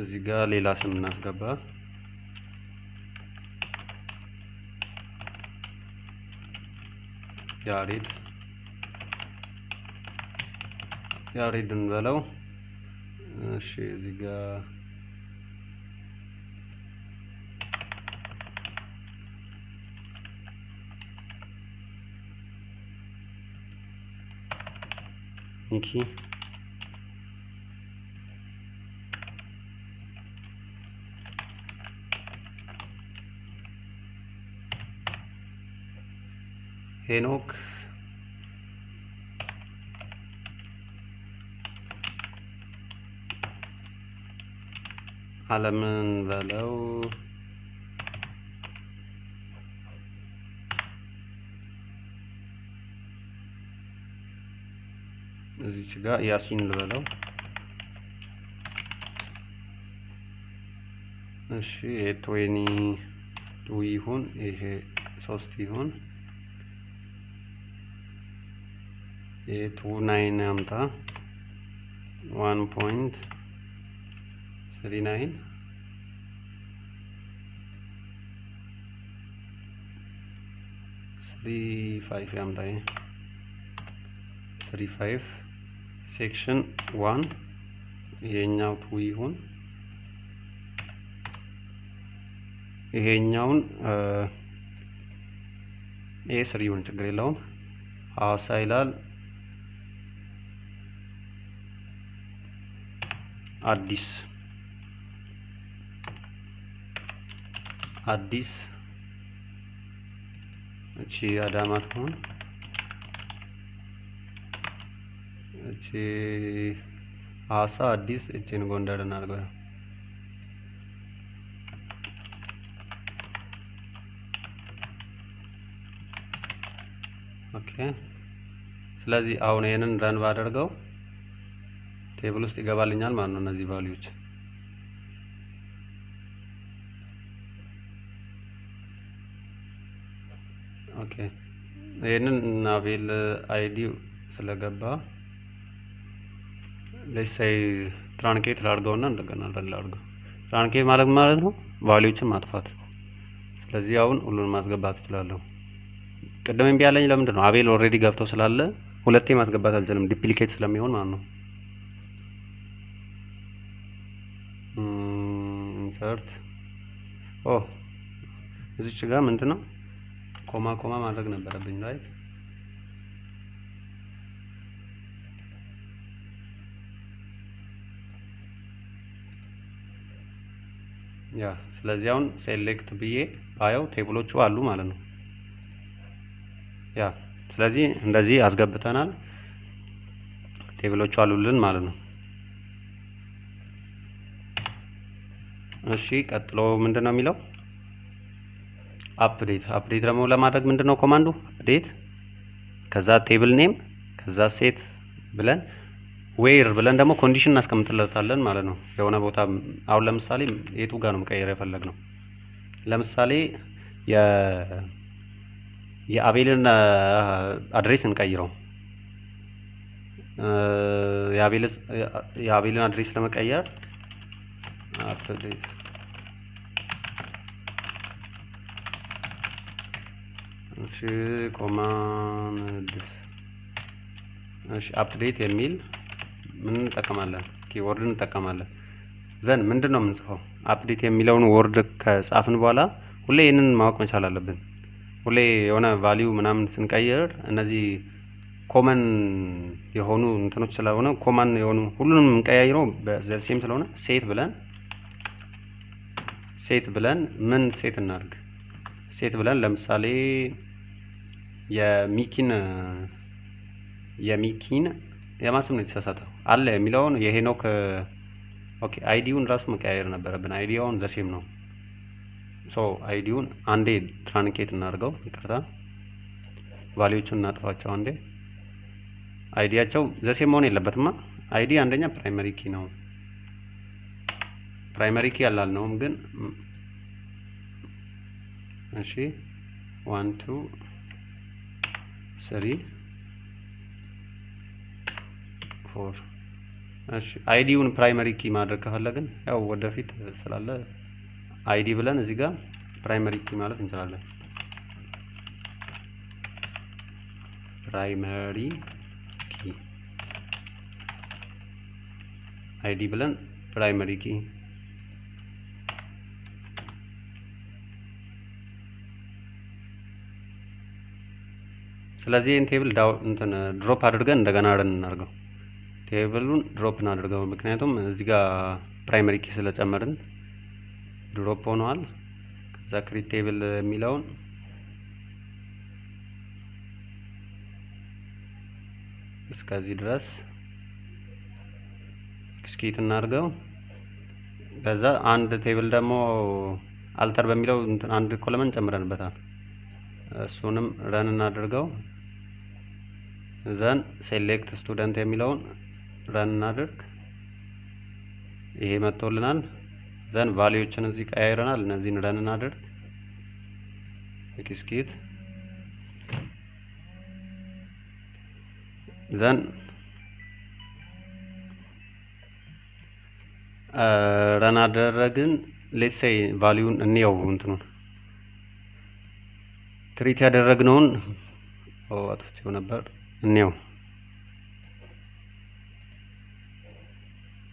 እዚህ ጋር ሌላ ስም እናስገባ። ያሬድ እንበለው። እሺ እዚህ ጋር ሚኪ ሄኖክ አለምን በለው። እዚች ጋር ያሲን ልበለው። እሺ ኤ20 ይሁን፣ ይሄ 3 ይሁን፣ ኤ29 አምጣ 1.39 35 ያምጣ 35 ሴክሽን 1 የኛው 2 ይሁን ይሄኛውን ይሄ ስሪውን ችግር የለውም ሐዋሳ ይላል። አዲስ እቺ አዳማ ትሆን እቺ ሐዋሳ አዲስ እቺን ጎንደር እናድርገው። ኦኬ ስለዚህ አሁን ይሄንን ረን ባደርገው ቴብል ውስጥ ይገባልኛል ማለት ነው እነዚህ ቫልዩዎች። ኦኬ ይሄንን ናቬል አይዲ ስለገባ ለሳይ ትራንኬት ላድርገውና እንደገና ላድርገው። ትራንኬት ማለት ነው ቫልዩዎችን ማጥፋት። ስለዚህ አሁን ሁሉንም ማስገባት እችላለሁ። ቅድም እምቢ ያለኝ ለምንድን ነው? አቤል ኦልሬዲ ገብቶ ስላለ ሁለቴ ማስገባት አልችልም፣ ዲፕሊኬት ስለሚሆን ማለት ነው። ኢንሰርት እዚች ጋር ምንድነው ኮማ ማድረግ ነበረብኝ ራይት። ያ ስለዚህ አሁን ሴሌክት ብዬ ባየው ቴብሎቹ አሉ ማለት ነው። ያ ስለዚህ እንደዚህ አስገብተናል፣ ቴብሎቹ አሉልን ማለት ነው። እሺ ቀጥሎ ምንድነው የሚለው? አፕዴት ደግሞ ለማድረግ ምንድነው ኮማንዱ? አፕዴት ከዛ ቴብል ኔም ከዛ ሴት ብለን ዌር ብለን ደግሞ ኮንዲሽን እናስቀምጥለታለን ማለት ነው። የሆነ ቦታ አሁን ለምሳሌ የቱ ጋር ነው መቀየር የፈለግነው? ለምሳሌ የአቤልን አድሬስ እንቀይረው። የአቤልን አድሬስ ለመቀየር አፕዴት ኮማንድስ አፕዴት የሚል ምን እንጠቀማለን? ኪወርድ እንጠቀማለን። ዘን ምንድነው የምንጽፈው? አፕዴት የሚለውን ወርድ ከጻፍን በኋላ ሁሌ ይህንን ማወቅ መቻል አለብን። ሁሌ የሆነ ቫልዩ ምናምን ስንቀይር እነዚህ ኮመን የሆኑ እንትኖች ስለሆነ ኮማን የሆኑ ሁሉንም እንቀያይረው በሴም ስለሆነ ሴት ብለን ምን ሴት እናድርግ? ሴት ብለን ለምሳሌ የሚኪን የማስም ነው የተሳሳተው አለ የሚለውን የሄኖክ ኦኬ አይዲውን ራሱ መቀያየር ነበረብን። አይዲውን ዘሴም ነው። ሶ አይዲውን አንዴ ትራንኬት እናድርገው። ይቅርታ ቫልዩዎቹን እናጥፋቸው አንዴ። አይዲያቸው ዘሴም መሆን የለበትማ። አይዲ አንደኛ ፕራይመሪ ኪ ነው። ፕራይመሪ ኪ ያላልነውም ግን እሺ 1 2 3 4 እሺ አይዲውን ፕራይመሪ ኪ ማድረግ ከፈለግን ያው ወደፊት ስላለ አይዲ ብለን እዚህ ጋር ፕራይመሪ ኪ ማለት እንችላለን። ፕራይመሪ ኪ አይዲ ብለን ፕራይመሪ ኪ ስለዚህ ይሄን ቴብል ድሮፕ አድርገን እንደገና ረን እናድርገው። ቴብሉን ድሮፕ እናድርገው ምክንያቱም እዚህ ጋር ፕራይመሪ ኪ ስለጨመርን ድሮፕ ሆኗል። ከዛ ክሪት ቴብል የሚለውን እስከዚህ ድረስ ኤክስኪዩት እናድርገው። ከዛ አንድ ቴብል ደግሞ አልተር በሚለው አንድ ኮለመን ጨምረንበታል። እሱንም ረን እናድርገው። ዘን ሴሌክት ስቱደንት የሚለውን ረን እናድርግ። ይሄ መጥቶልናል። ዘን ቫልዩዎችን እዚህ ቀያይረናል። እነዚህን ረን እናድርግ። ኤክስኪዩት ዘን ረን አደረግን። ሌትስ ሴይ ቫልዩን እንየው እንትኑን ክሪት ያደረግነውን አጥፍቼው ነበር። እንየው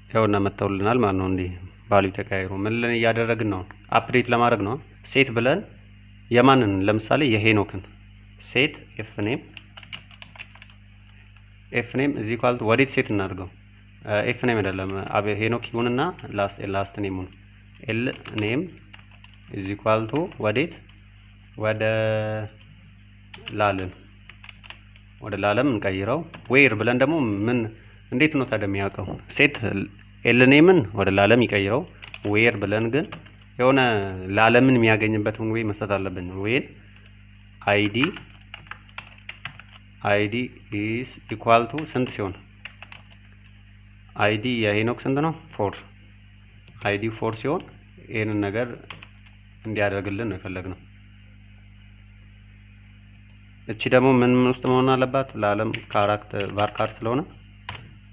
ያውና መተውልናል ማለት ነው። እንዲህ ቫልዩ ተቀያይሮ ምን እያደረግን ነው? አፕዴት ለማድረግ ነው። ሴት ብለን የማንን ለምሳሌ የሄኖክን ሴት ኤፍ ኔም እዚ ኢኳል ቱ ወዴት ሴት እናድርገው? ኤፍ ኔም አይደለም ሄኖክ ይሁንና ላስት ኔሙን ኤል ኔም እዚ ኢኳል ቱ ወዴት? ወደ ላለም እንቀይረው። ዌር ብለን ደግሞ ምን እንዴት ነው ታዲያ የሚያውቀው? ሴት ኤል ኔምን ወደ ላለም ይቀይረው። ዌር ብለን ግን የሆነ ላለምን የሚያገኝበትን ወይ መስጠት አለብን። ዌን አይዲ ኢዝ ኢኳል ቱ ስንት ሲሆን አይዲ የሄኖክ ስንት ነው? 4 አይዲ 4 ሲሆን ይሄንን ነገር እንዲያደርግልን ነው የፈለግነው። እቺ ደግሞ ምን ውስጥ መሆን አለባት? ለዓለም ካራክተር ቫርካር ስለሆነ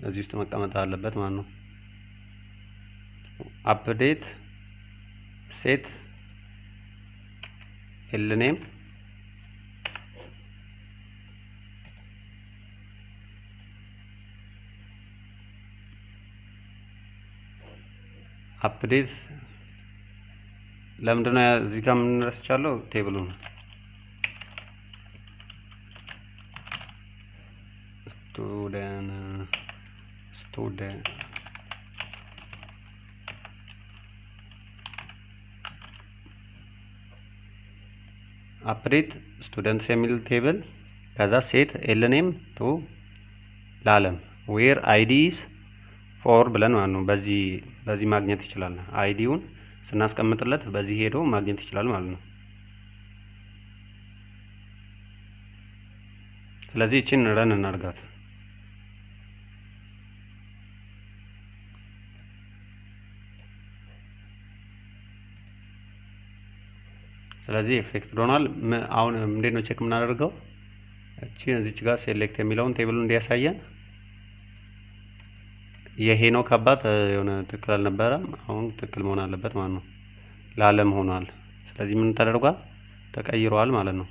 እዚህ ውስጥ መቀመጥ አለበት ማለት ነው። አፕዴት ሴት ኤል ኔም አፕዴት ለምንድን ነው እዚህ ጋር ምን ረስቻለሁ? ቴብሉን ስቱደንት አፕዴት ስቱደንትስ የሚል ቴብል ከዛ ሴት ኤል ኔም ቱ ለዓለም ዌር አይዲ ኢዝ 4 ብለን ማለት ነው። በዚህ ማግኘት ይችላል። አይዲውን ስናስቀምጥለት በዚህ ሄዶ ማግኘት ይችላል ማለት ነው። ስለዚህ እቺን ረን እናርጋት። ስለዚህ ኤፌክት ሆኗል። አሁን እንዴት ነው ቼክ የምናደርገው? እቺ እዚች ጋር ሴሌክት የሚለውን ቴብል እንዲያሳየን የሄኖክ አባት የሆነ ትክክል አልነበረም። አሁን ትክክል መሆን አለበት ማለት ነው። ለዓለም ሆኗል። ስለዚህ ምን ተደርጓል? ተቀይሯል ማለት ነው።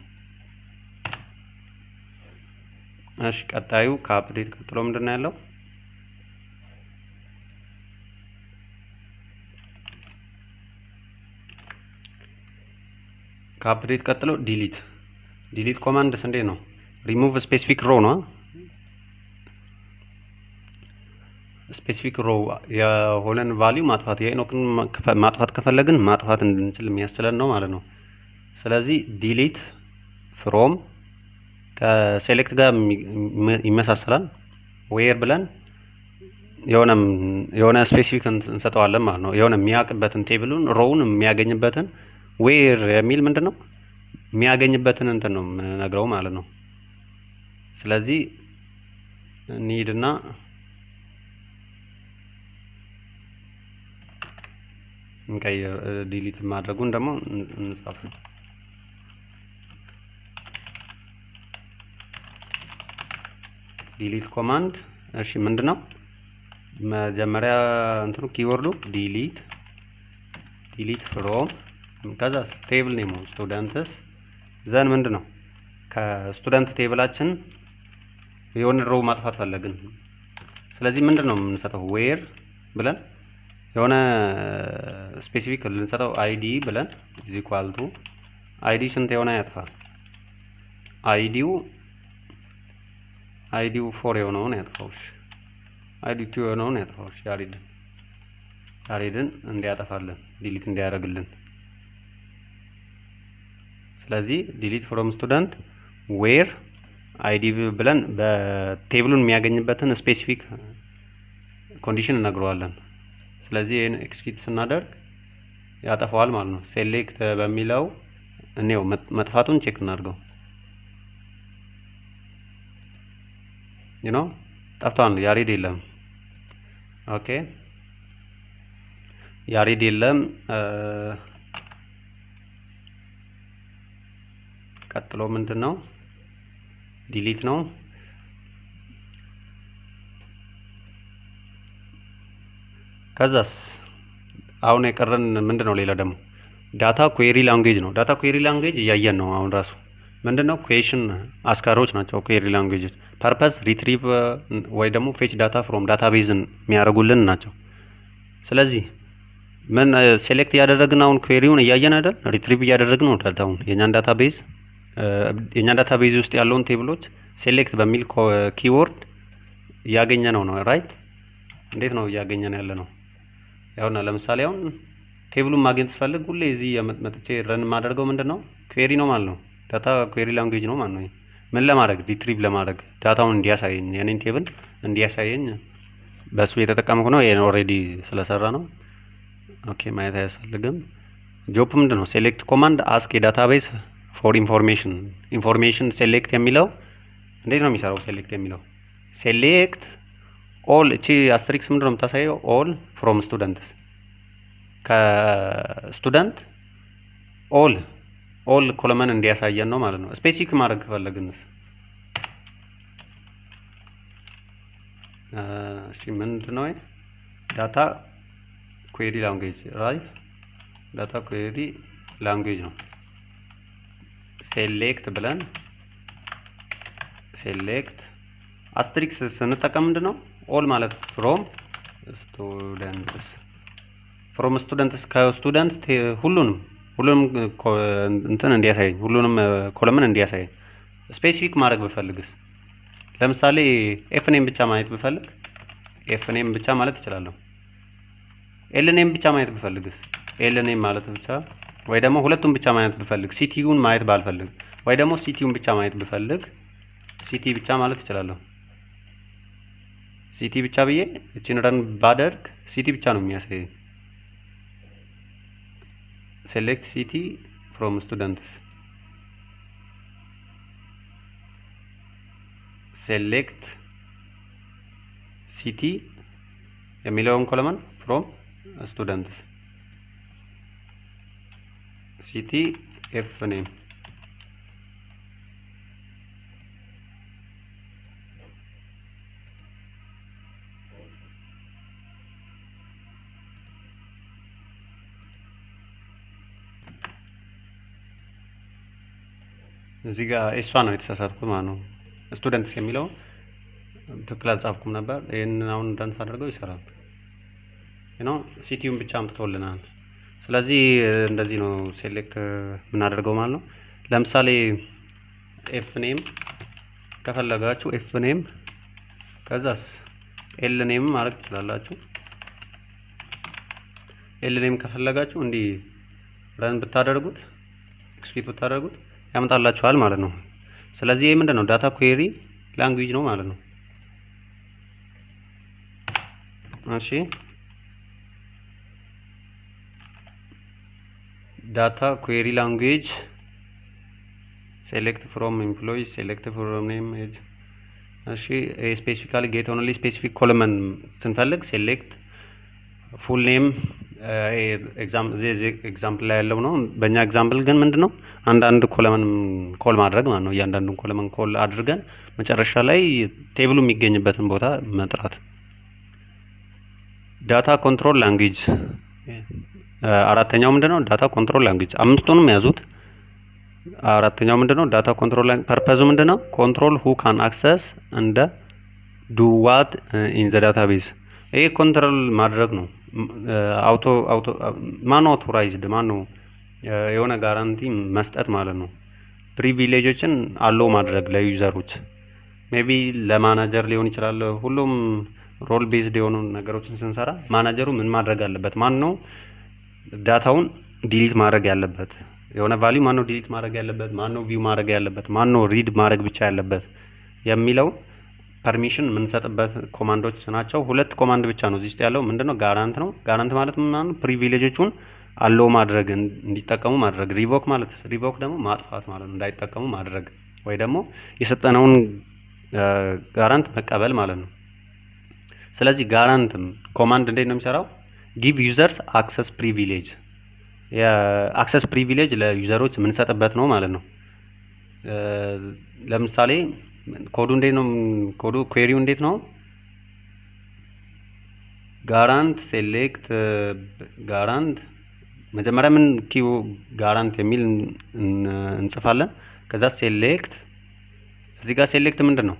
እሺ ቀጣዩ ከአፕዴት ቀጥሎ ምንድነው ያለው? ከአፕዴት ቀጥሎ ዲሊት ኮማንድስ እንዴት ነው? ሪሙቭ ስፔሲፊክ ሮ ነው። ስፔሲፊክ ሮ የሆነን ቫልዩ ማጥፋት የሄኖክን ማጥፋት ከፈለግን ማጥፋት እንድንችል የሚያስችለን ነው ማለት ነው። ስለዚህ ዲሊት ፍሮም ከሴሌክት ጋር ይመሳሰላል። ዌር ብለን የሆነ ስፔሲፊክ እንሰጠዋለን ማለት ነው። የሆነ የሚያውቅበትን ቴብሉን ሮውን የሚያገኝበትን ዌር የሚል ምንድነው የሚያገኝበትን እንትን ነው የምንነግረው ማለት ነው። ስለዚህ እንሂድና እንቀይር። ዲሊት ማድረጉን ደግሞ እንጻፍ። ዲሊት ኮማንድ እሺ ምንድነው? መጀመሪያ እንትኑ ኪወርዱ ዲሊት ፍሮም ከዛ ቴብል ኔም ስቱደንትስ ዘን ምንድነው ከስቱደንት ቴብላችን የሆነ ሮው ማጥፋት ፈለግን። ስለዚህ ምንድነው የምንሰጠው? ዌር ብለን የሆነ ስፔሲፊክ ልንሰጠው አይዲ ብለን ኢዝ ኢኳል ቱ አይዲ ስንት የሆነ ያጥፋል? አይዲው 4 የሆነውን ያጥፋው። አይዲ 2 የሆነውን ያጥፋው። ያሬድን እንዲያጠፋልን ዲሊት እንዲያደርግልን። ስለዚህ ዲሊት ፍሮም ስቱደንት ዌር አይዲ ብለን በቴብሉን የሚያገኝበትን ስፔሲፊክ ኮንዲሽን እነግረዋለን። ስለዚህ ይሄን ኤክስኪዩት ስናደርግ ያጠፋዋል ማለት ነው። ሴሌክት በሚለው እኔው መጥፋቱን ቼክ እናድርገው። ጠፍቷል። ያሬድ የለም። ኦኬ ያሬድ የለም። ቀጥሎ ምንድነው? ዲሊት ነው። ከዛስ አሁን የቀረን ምንድነው? ሌላ ደግሞ ዳታ ኩዌሪ ላንጉዌጅ ነው። ዳታ ኩዌሪ ላንጉዌጅ እያየን ነው። አሁን ራሱ ምንድነው? ኩዌሽን አስካሮች ናቸው ኩዌሪ ላንጉዌጆች። ፐርፐስ ሪትሪቭ ወይ ደግሞ ፌች ዳታ ፍሮም ዳታቤዝን የሚያደርጉልን ናቸው። ስለዚህ ምን ሴሌክት እያደረግን አሁን ኩዌሪውን እያየን አይደል? ሪትሪቭ እያደረግን ነው ዳታውን የኛን ዳታቤዝ ውስጥ ያለውን ቴብሎች ሴሌክት በሚል ኪወርድ እያገኘ ነው ራይት? እንዴት ነው እያገኘን ያለ ነው? ያውና ለምሳሌ አሁን ቴብሉን ማግኘት ስፈልግ ሁሌ እዚህ መጥቼ ረን የማደርገው ምንድነው ኩዌሪ ነው ማለት ነው። ዳታ ኩዌሪ ላንጉዌጅ ነው ማለት ነው። ምን ለማድረግ ሪትሪቭ ለማድረግ ዳታውን እንዲያሳየኝ የኔን ቴብል እንዲያሳየኝ በሱ የተጠቀምኩ ነው። ይሄን ኦሬዲ ስለሰራ ነው። ኦኬ ማየት አያስፈልግም። ጆብ ምንድነው? ሴሌክት ኮማንድ አስክ የዳታቤዝ ፎር ኢንፎርሜሽን ሴሌክት የሚለው እንዴት ነው የሚሰራው? ሴሌክት የሚለው ሴሌክት ኦል እቺ አስትሪክስ ምንድነው የምታሳየው? ኦል ፍሮም ስቱደንትስ ከስቱደንት ኦል ኮለመን እንዲያሳየን ነው ማለት ነው። ስፔሲፊክ ማድረግ ከፈለግንስ እሺ ምንድነው? ዳታ ኩዌሪ ላንጉዌጅ ራይት? ዳታ ኩዌሪ ላንጉዌጅ ነው። ሴሌክት ብለን ሴሌክት አስትሪክስ ስንጠቀም ምንድነው? ኦል ማለት ፍሮም ስቱደንትስ ከስቱደንት ሁሉንም እንትን እንዲያሳየኝ ሁሉንም ኮለምን እንዲያሳየኝ። ስፔሲፊክ ማድረግ ብፈልግስ ለምሳሌ ኤፍ ኔም ብቻ ማየት ብፈልግ ኤፍ ኔም ብቻ ማለት እችላለሁ። ኤል ኔም ብቻ ማየት ብፈልግስ ኤል ኔም ማለት ብቻ፣ ወይ ደግሞ ሁለቱም ብቻ ማየት ብፈልግ ሲቲውን ማየት ባልፈልግ፣ ወይ ደግሞ ሲቲውን ብቻ ማየት ብፈልግ ሲቲ ብቻ ማለት እችላለሁ። ሲቲ ብቻ ብዬ እቺን ረን ባደርግ ሲቲ ብቻ ነው የሚያሳየኝ። ሴሌክት ሲቲ ፍሮም ስቱደንትስ ሴሌክት ሲቲ የሚለውን ኮለመን ፍሮም ስቱደንትስ ሲቲ ኤፍ ኔም እዚህ ጋር እሷ ነው የተሳሳትኩት ማለት ነው። ስቱደንትስ የሚለው ትክክል አልጻፍኩም ነበር። ይሄንን አሁን እንዳንስ አድርገው ይሰራል ነው። ሲቲውን ብቻ አምጥቶልናል። ስለዚህ እንደዚህ ነው ሴሌክት የምናደርገው ማለት ነው። ለምሳሌ ኤፍ ኔም ከፈለጋችሁ ኤፍ ኔም ከዛስ ኤል ኔም ማድረግ ትችላላችሁ። ኤል ኔም ከፈለጋችሁ እንዲህ ረን ብታደርጉት ኤክስኪዩት ብታደርጉት ያመጣላችኋል ማለት ነው። ስለዚህ ይሄ ምንድነው? ዳታ ኩዌሪ ላንጉዌጅ ነው ማለት ነው። እሺ ዳታ ኩዌሪ ላንጉዌጅ ሴሌክት ፍሮም ኤምፕሎይስ ሴሌክት ፍሮም ኔም ኤጅ። እሺ ስፔሲፊካሊ ጌት ኦንሊ ስፔሲፊክ ኮለመን ስንፈልግ ሴሌክት ፉል ኔም ኤግዛምፕል ላይ ያለው ነው። በእኛ ኤግዛምፕል ግን ምንድነው አንዳንድ ኮለመን ኮል ማድረግ ማለት ነው። እያንዳንዱን ኮለመን ኮል አድርገን መጨረሻ ላይ ቴብሉ የሚገኝበትን ቦታ መጥራት። ዳታ ኮንትሮል ላንጉዌጅ አራተኛው ምንድነው? ዳታ ኮንትሮል ላንጉዌጅ አምስቱንም ያዙት። አራተኛው ምንድነው? ዳታ ኮንትሮል ፐርፐዙ ምንድነው? ኮንትሮል ሁ ካን አክሰስ እንደ ዱ ዋት ኢን ዘ ዳታቤዝ። ይሄ ኮንትሮል ማድረግ ነው። ማን አውቶራይዝድ ማን ነው የሆነ ጋራንቲ መስጠት ማለት ነው። ፕሪቪሌጆችን አለው ማድረግ ለዩዘሮች ሜቢ ለማናጀር ሊሆን ይችላል። ሁሉም ሮል ቤዝድ የሆኑ ነገሮችን ስንሰራ ማናጀሩ ምን ማድረግ አለበት? ማን ነው ዳታውን ዲሊት ማድረግ ያለበት? የሆነ ቫልዩ ማን ነው ዲሊት ማድረግ ያለበት? ማን ነው ቪው ማድረግ ያለበት? ማን ነው ሪድ ማድረግ ብቻ ያለበት የሚለው ፐርሚሽን የምንሰጥበት ኮማንዶች ናቸው። ሁለት ኮማንድ ብቻ ነው እዚህ ውስጥ ያለው። ምንድነው? ጋራንት ነው። ጋራንት ማለት ምን ማለት ነው? ፕሪቪሌጆቹን አለው ማድረግ እንዲጠቀሙ ማድረግ። ሪቮክ ማለት ሪቮክ ደግሞ ማጥፋት ማለት ነው፣ እንዳይጠቀሙ ማድረግ ወይ ደግሞ የሰጠነውን ጋራንት መቀበል ማለት ነው። ስለዚህ ጋራንት ኮማንድ እንዴት ነው የሚሰራው? ጊቭ ዩዘርስ አክሰስ ፕሪቪሌጅ፣ የአክሰስ ፕሪቪሌጅ ለዩዘሮች የምንሰጥበት ነው ማለት ነው። ለምሳሌ ኮዱ እንዴት ነው? ኮዱ ኩዌሪው እንዴት ነው? ጋራንት ሴሌክት ጋራንት መጀመሪያ ምን ኪው ጋራንት የሚል እንጽፋለን። ከዛ ሴሌክት እዚህ ጋር ሴሌክት ምንድን ነው?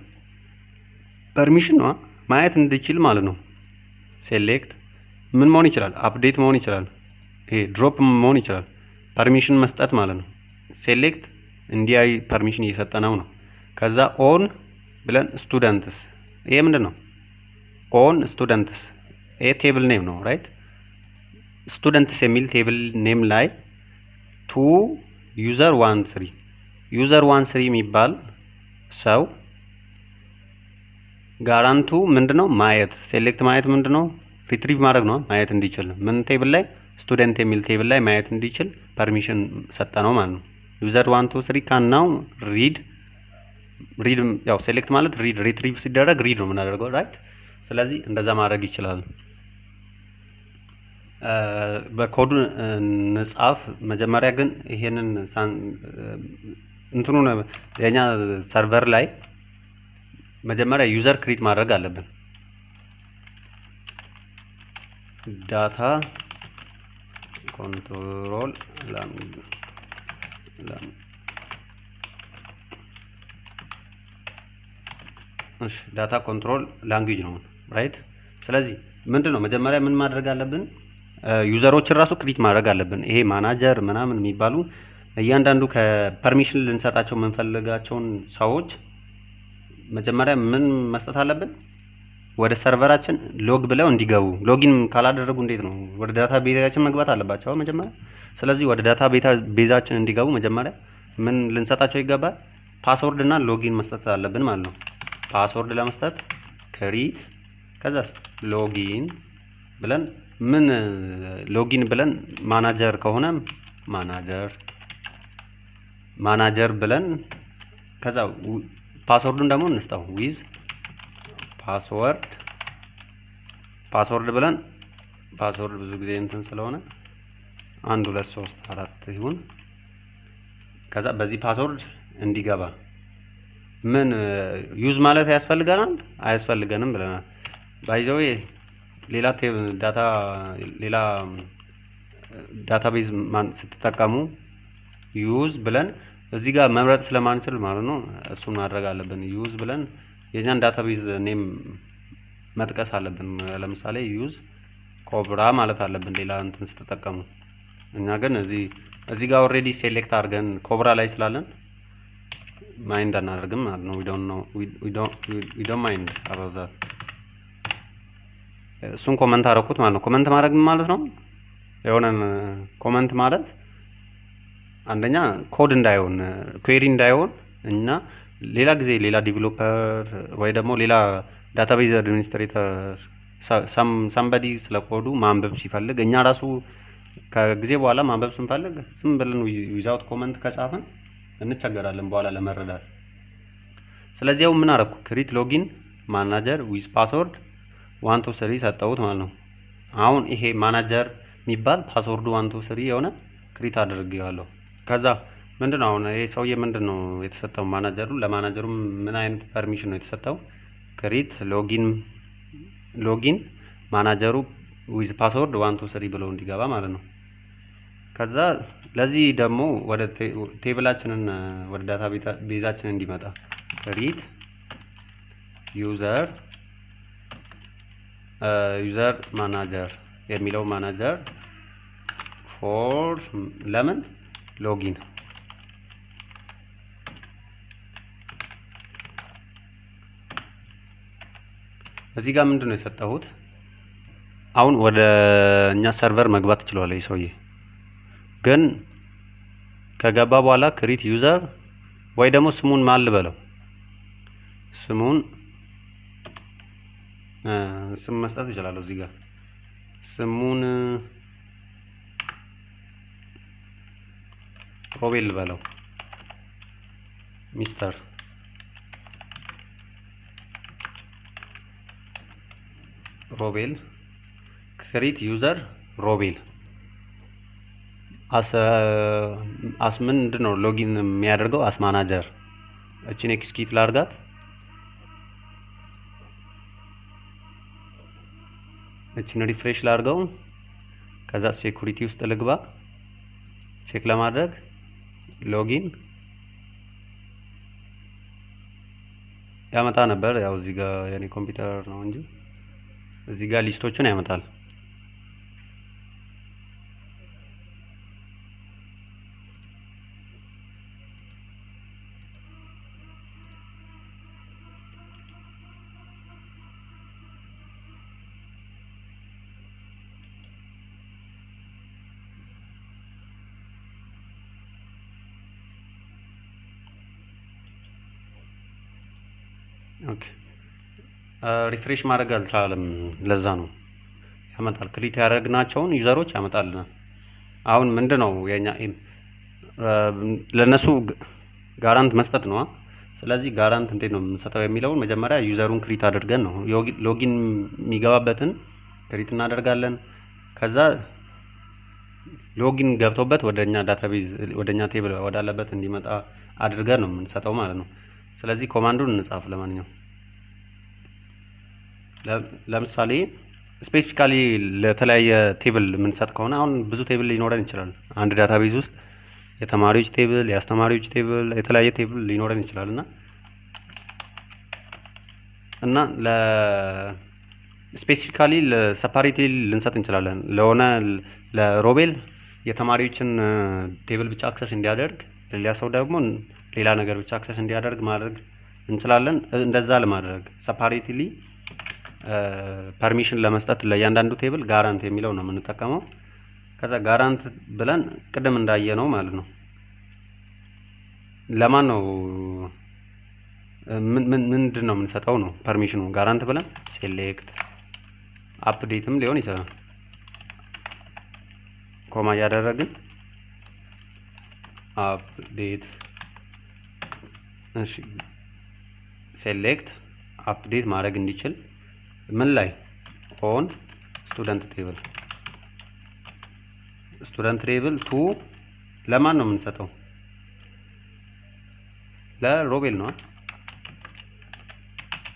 ፐርሚሽን ነው ማየት እንድችል ማለት ነው። ሴሌክት ምን መሆን ይችላል? አፕዴት መሆን ይችላል። ይሄ ድሮፕ መሆን ይችላል። ፐርሚሽን መስጠት ማለት ነው። ሴሌክት እንዲያይ ፐርሚሽን እየሰጠነው ነው። ከዛ ኦን ብለን ስቱደንትስ፣ ይሄ ምንድን ነው? ኦን ስቱደንትስ፣ ይሄ ቴብል ኔም ነው ራይት። ስቱደንትስ የሚል ቴብል ኔም ላይ ቱ ዩዘር 13 ዩዘር 13 የሚባል ሰው ጋራንቱ ምንድነው? ማየት ሴሌክት ማየት ምንድነው? ሪትሪቭ ማድረግ ነው። ማየት እንዲችል ምን ቴብል ላይ? ስቱደንት የሚል ቴብል ላይ ማየት እንዲችል ፐርሚሽን ሰጠ ነው ማለት ነው። ዩዘር 123 ካን ናው ሪድ ያው ሴሌክት ማለት ሪድ፣ ሪትሪቭ ሲደረግ ሪድ ነው የምናደርገው ራይት። ስለዚህ እንደዛ ማድረግ ይችላል። በኮዱ ንጻፍ። መጀመሪያ ግን ይሄንን እንትኑን የኛ ሰርቨር ላይ መጀመሪያ ዩዘር ክሬት ማድረግ አለብን። ዳታ ኮንትሮል ዳታ ኮንትሮል ላንጉዌጅ ነው ራይት። ስለዚህ ምንድነው መጀመሪያ ምን ማድረግ አለብን? ዩዘሮችን ራሱ ክሬት ማድረግ አለብን። ይሄ ማናጀር ምናምን የሚባሉ እያንዳንዱ ከፐርሚሽን ልንሰጣቸው የምንፈልጋቸውን ሰዎች መጀመሪያ ምን መስጠት አለብን? ወደ ሰርቨራችን ሎግ ብለው እንዲገቡ። ሎጊን ካላደረጉ እንዴት ነው? ወደ ዳታ ቤዛችን መግባት አለባቸው መጀመሪያ። ስለዚህ ወደ ዳታ ቤዛችን እንዲገቡ መጀመሪያ ምን ልንሰጣቸው ይገባል? ፓስወርድ እና ሎጊን መስጠት አለብን ማለት ነው። ፓስወርድ ለመስጠት ክሪት ከዛ ሎጊን ብለን ምን ሎጊን ብለን ማናጀር ከሆነ ማናጀር ብለን ከዛ ፓስወርዱን ደግሞ እንስጠው ዊዝ ፓስወርድ ብለን ፓስወርድ ብዙ ጊዜ እንትን ስለሆነ 1 2 3 4 ይሁን። ከዛ በዚህ ፓስወርድ እንዲገባ ምን ዩዝ ማለት ያስፈልገናል አያስፈልገንም ብለናል። ባይዘው ሌላ ዳታቤዝ ስትጠቀሙ ዩዝ ብለን እዚህ ጋር መምረጥ ስለማንችል ማለት ነው እሱን ማድረግ አለብን። ዩዝ ብለን የኛን ዳታቤዝ ኔም መጥቀስ አለብን። ለምሳሌ ዩዝ ኮብራ ማለት አለብን ሌላ እንትን ስትጠቀሙ። እኛ ግን እዚህ ጋር ኦልሬዲ ሴሌክት አድርገን ኮብራ ላይ ስላለን ማይንድ አናደርግም ማለት ነው። we don't mind about that። እሱን ኮመንት አደረኩት ማለት ነው። ኮመንት ማድረግ ማለት ነው የሆነን ኮመንት ማለት አንደኛ ኮድ እንዳይሆን ኩዌሪ እንዳይሆን እና ሌላ ጊዜ ሌላ ዲቨሎፐር ወይ ደግሞ ሌላ ዳታቤዝ አድሚኒስትሬተር ሳምባዲ ስለ ኮዱ ማንበብ ሲፈልግ እኛ ራሱ ከጊዜ በኋላ ማንበብ ስንፈልግ ዝም ብለን ዊዛውት ኮመንት ከጻፈን እንቸገራለን በኋላ ለመረዳት። ስለዚህ ያው ምን አደረኩ? ክሪት ሎጊን ማናጀር ዊዝ ፓስወርድ 123 ሰጠሁት ማለት ነው። አሁን ይሄ ማናጀር የሚባል ፓስወርዱ 123 የሆነ ክሪት አድርጌዋለሁ። ከዛ ምንድነው አሁን ይሄ ሰውዬ ምንድነው የተሰጠው? ማናጀሩ ለማናጀሩ ምን አይነት ፐርሚሽን ነው የተሰጠው? ክሪት ሎጊን ማናጀሩ ዊዝ ፓስወርድ 123 ብሎ እንዲገባ ማለት ነው። ከዛ ለዚህ ደግሞ ወደ ቴብላችንን ወደ ዳታ ቤዛችን እንዲመጣ ክሪት ዩዘር ማናጀር የሚለው ማናጀር ፎር ለምን ሎጊን እዚህ ጋር ምንድነው የሰጠሁት? አሁን ወደ እኛ ሰርቨር መግባት ይችላል ይሄ ሰውዬ። ግን ከገባ በኋላ ክሪት ዩዘር ወይ ደግሞ ስሙን ማን ልበለው? ስሙን ስም መስጠት ይችላል። እዚህ ጋር ስሙን ሮቤል ልበለው። ሚስተር ሮቤል ክሪት ዩዘር ሮቤል አስ ምንድን ነው ሎጊን የሚያደርገው? አስ ማናጀር። እቺን ኤክስኪዩት ላድርጋት። እቺን ሪፍሬሽ ላድርገው። ከዛ ሴኩሪቲ ውስጥ ልግባ ቼክ ለማድረግ ሎጊን ያመጣ ነበር። ያው እዚህ ጋር የኔ ኮምፒውተር ነው እንጂ እዚህ ጋር ሊስቶችን ያመጣል። ኦኬ ሪፍሬሽ ማድረግ አልቻለም። ለዛ ነው ያመጣል። ክሪት ያደረግናቸውን ዩዘሮች ያመጣልናል። አሁን ምንድነው የኛ ኤም ለነሱ ጋራንት መስጠት ነው። ስለዚህ ጋራንት እንዴት ነው የምንሰጠው የሚለውን መጀመሪያ ዩዘሩን ክሪት አድርገን ነው ሎጊን የሚገባበትን ክሪት እናደርጋለን። ከዛ ሎጊን ገብቶበት ወደኛ ዳታቤዝ ወደኛ ቴብል ወዳለበት እንዲመጣ አድርገን ነው የምንሰጠው ማለት ነው። ስለዚህ ኮማንዱን እንጻፍ። ለማንኛውም ለምሳሌ ስፔሲፊካሊ ለተለያየ ቴብል የምንሰጥ ከሆነ አሁን ብዙ ቴብል ሊኖረን ይችላል። አንድ ዳታቤዝ ውስጥ የተማሪዎች ቴብል፣ የአስተማሪዎች ቴብል፣ የተለያየ ቴብል ሊኖረን ይችላል እና ስፔሲፊካሊ ለሰፓሬትሊ ልንሰጥ እንችላለን። ለሆነ ለሮቤል የተማሪዎችን ቴብል ብቻ አክሰስ እንዲያደርግ፣ ሌላ ሰው ደግሞ ሌላ ነገር ብቻ አክሰስ እንዲያደርግ ማድረግ እንችላለን። እንደዛ ለማድረግ ሰፓሬትሊ ፐርሚሽን ለመስጠት ለእያንዳንዱ ቴብል ጋራንት የሚለው ነው የምንጠቀመው። ከዛ ጋራንት ብለን ቅድም እንዳየነው ማለት ነው ለማን ነው ምንድን ነው የምንሰጠው ነው ፐርሚሽኑ ጋራንት ብለን ሴሌክት አፕዴትም ሊሆን ይችላል ኮማ እያደረግን አፕዴት እሺ ሴሌክት አፕዴት ማድረግ እንዲችል ምን ላይ ኦን ስቱደንት ቴብል ቱ ለማን ነው የምንሰጠው? ለሮቤል ነው።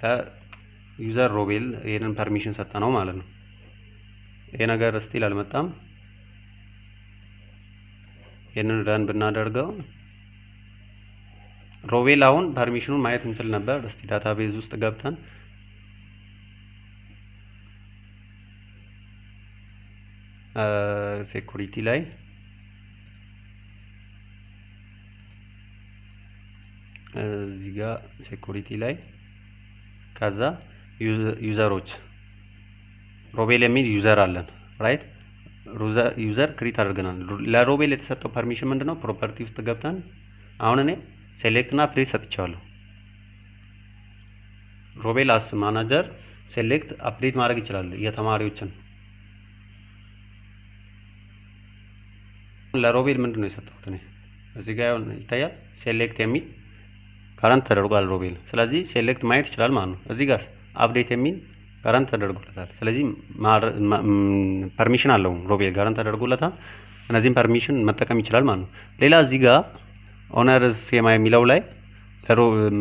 ለዩዘር ሮቤል ይሄንን ፐርሚሽን ሰጠነው ማለት ነው። ይሄ ነገር ስቲል አልመጣም። ይሄንን ረን ብናደርገው ሮቤል አሁን ፐርሚሽኑን ማየት እንችል ነበር። እስቲ ዳታቤዝ ውስጥ ገብተን ሴኩሪቲ ላይ እዚህ ጋር ሴኩሪቲ ላይ ከዛ ዩዘሮች ሮቤል የሚል ዩዘር አለን ራይት ዩዘር ክሪት አድርገናል። ለሮቤል የተሰጠው ፐርሚሽን ምንድነው? ፕሮፐርቲ ውስጥ ገብተን አሁን እኔ ሴሌክት እና አፕዴት ሰጥቻለሁ። ሮቤል አስ ማናጀር ሴሌክት አፕዴት ማድረግ ይችላል የተማሪዎችን። ለሮቤል ምንድነው የሰጠሁት እኔ እዚህ ጋር ይታያል ሴሌክት የሚል ጋራንት ተደርጓል ሮቤል። ስለዚህ ሴሌክት ማየት ይችላል ማለት ነው። እዚህ ጋር አፕዴት የሚል ጋራንት ተደርጎለታል። ስለዚህ ፐርሚሽን አለው ሮቤል ጋራንት ተደርጎለታል። እነዚህን ፐርሚሽን መጠቀም ይችላል ማለት ነው። ሌላ እዚህ ጋር ኦነር ሴማ የሚለው ላይ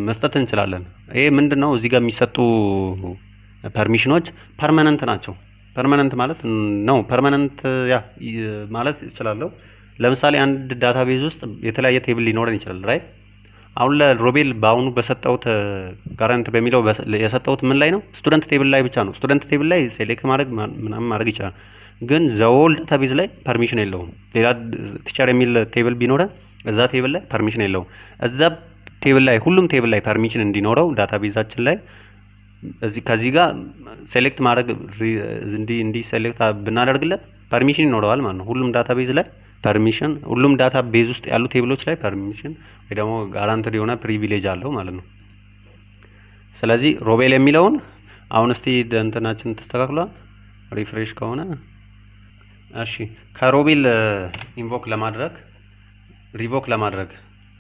መስጠት እንችላለን። ይሄ ምንድነው? እዚህ ጋር የሚሰጡ ፐርሚሽኖች ፐርማነንት ናቸው። ፐርማነንት ማለት ነው ፐርማነንት ማለት እችላለሁ። ለምሳሌ አንድ ዳታቤዝ ውስጥ የተለያየ ቴብል ሊኖረን ይችላል ራይት። አሁን ለሮቤል በአሁኑ በሰጠውት ጋራንት በሚለው የሰጠውት ምን ላይ ነው? ስቱደንት ቴብል ላይ ብቻ ነው። ስቱደንት ቴብል ላይ ሴሌክት ማድረግ ምናምን ማድረግ ይችላል። ግን ዘወል ዳታቤዝ ላይ ፐርሚሽን የለውም። ሌላ ቲቸር የሚል ቴብል ቢኖረን እዛ ቴብል ላይ ፐርሚሽን የለውም። እዛ ቴብል ላይ ሁሉም ቴብል ላይ ፐርሚሽን እንዲኖረው ዳታቤዛችን ላይ ከዚህ ጋር ሴሌክት ማድረግ እንዲ ሴሌክት ብናደርግለት ፐርሚሽን ይኖረዋል ማለት ነው። ሁሉም ዳታቤዝ ላይ ፐርሚሽን ሁሉም ዳታ ቤዝ ውስጥ ያሉ ቴብሎች ላይ ፐርሚሽን ወይ ደግሞ ጋራንትድ የሆነ ፕሪቪሌጅ አለው ማለት ነው። ስለዚህ ሮቤል የሚለውን አሁን እስቲ እንትናችን ተስተካክሏል። ሪፍሬሽ ከሆነ እሺ ከሮቤል ሪቮክ ለማድረግ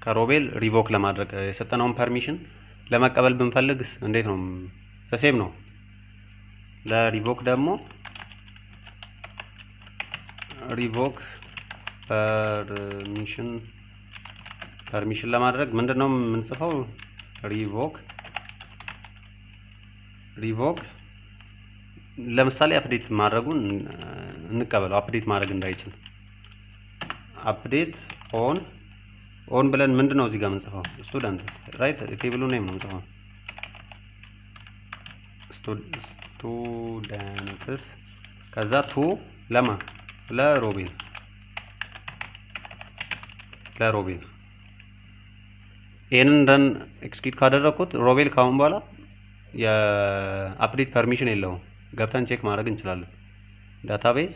ከሮቤል ሪቮክ ለማድረግ የሰጠነውን ፐርሚሽን ለመቀበል ብንፈልግ እንዴት ነው? ሴም ነው። ለሪቮክ ደግሞ ሪቮክ ፐርሚሽን ለማድረግ ምንድነው የምንጽፈው? ሪቮክ ለምሳሌ አፕዴት ማድረጉን እንቀበለው። አፕዴት ማድረግ እንዳይችል አፕዴት ኦን ብለን ምንድነው እዚህ ጋር የምንጽፈው? ስቱደንትስ ራይት ቴብሉ ኔም ነው የምንጽፈው። ስቱደንትስ ከዛ ቱ ለማ ለሮቤል ይሄንን ደን ኤክስኪዩት ካደረኩት ሮቤል ካሁን በኋላ የአፕዴት ፐርሚሽን የለውም። ገብተን ቼክ ማድረግ እንችላለን። ዳታቤዝ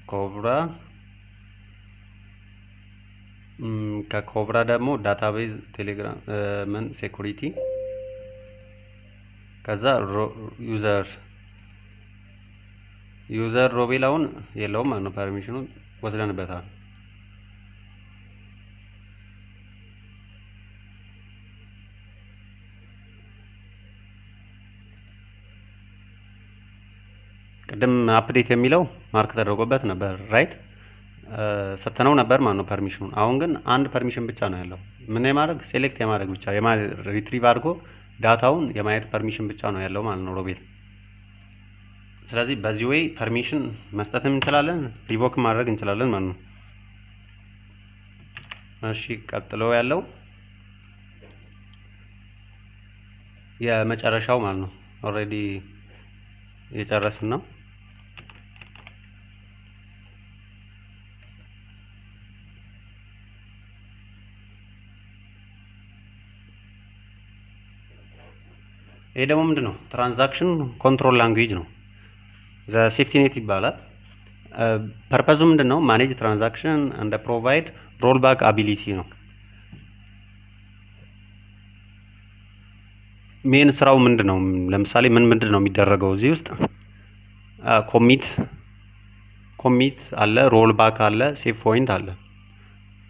ኮብራ ከኮብራ ደግሞ ዳታቤዝ ቴሌግራም ምን ሴኩሪቲ ከዛ ዩዘር ሮቤላውን የለውም ማለት ነው። ፐርሚሽኑን ወስደንበታል። ቅድም አፕዴት የሚለው ማርክ ተደርጎበት ነበር ራይት ሰተነው ነበር ማለት ነው ፐርሚሽኑን። አሁን ግን አንድ ፐርሚሽን ብቻ ነው ያለው። ምን የማድረግ ሴሌክት የማድረግ ብቻ ሪትሪቭ አድርጎ ዳታውን የማየት ፐርሚሽን ብቻ ነው ያለው ማለት ነው ሮቤል። ስለዚህ በዚህ ወይ ፐርሚሽን መስጠትም እንችላለን፣ ሪቮክ ማድረግ እንችላለን ማለት ነው። እሺ ቀጥሎ ያለው የመጨረሻው ማለት ነው። ኦልሬዲ የጨረስን ነው። ይሄ ደግሞ ምንድነው? ትራንዛክሽን ኮንትሮል ላንጉዌጅ ነው። ሴፍቲ ኔት ይባላል። ፐርፐዙ ምንድነው? ማኔጅ ትራንዛክሽን እንደ ፕሮቫይድ ሮልባክ አቢሊቲ ነው። ሜን ስራው ምንድነው? ለምሳሌ ምንድነው የሚደረገው እዚህ ውስጥ? ኮሚት አለ፣ ሮልባክ አለ፣ ሴቭ ፖይንት አለ።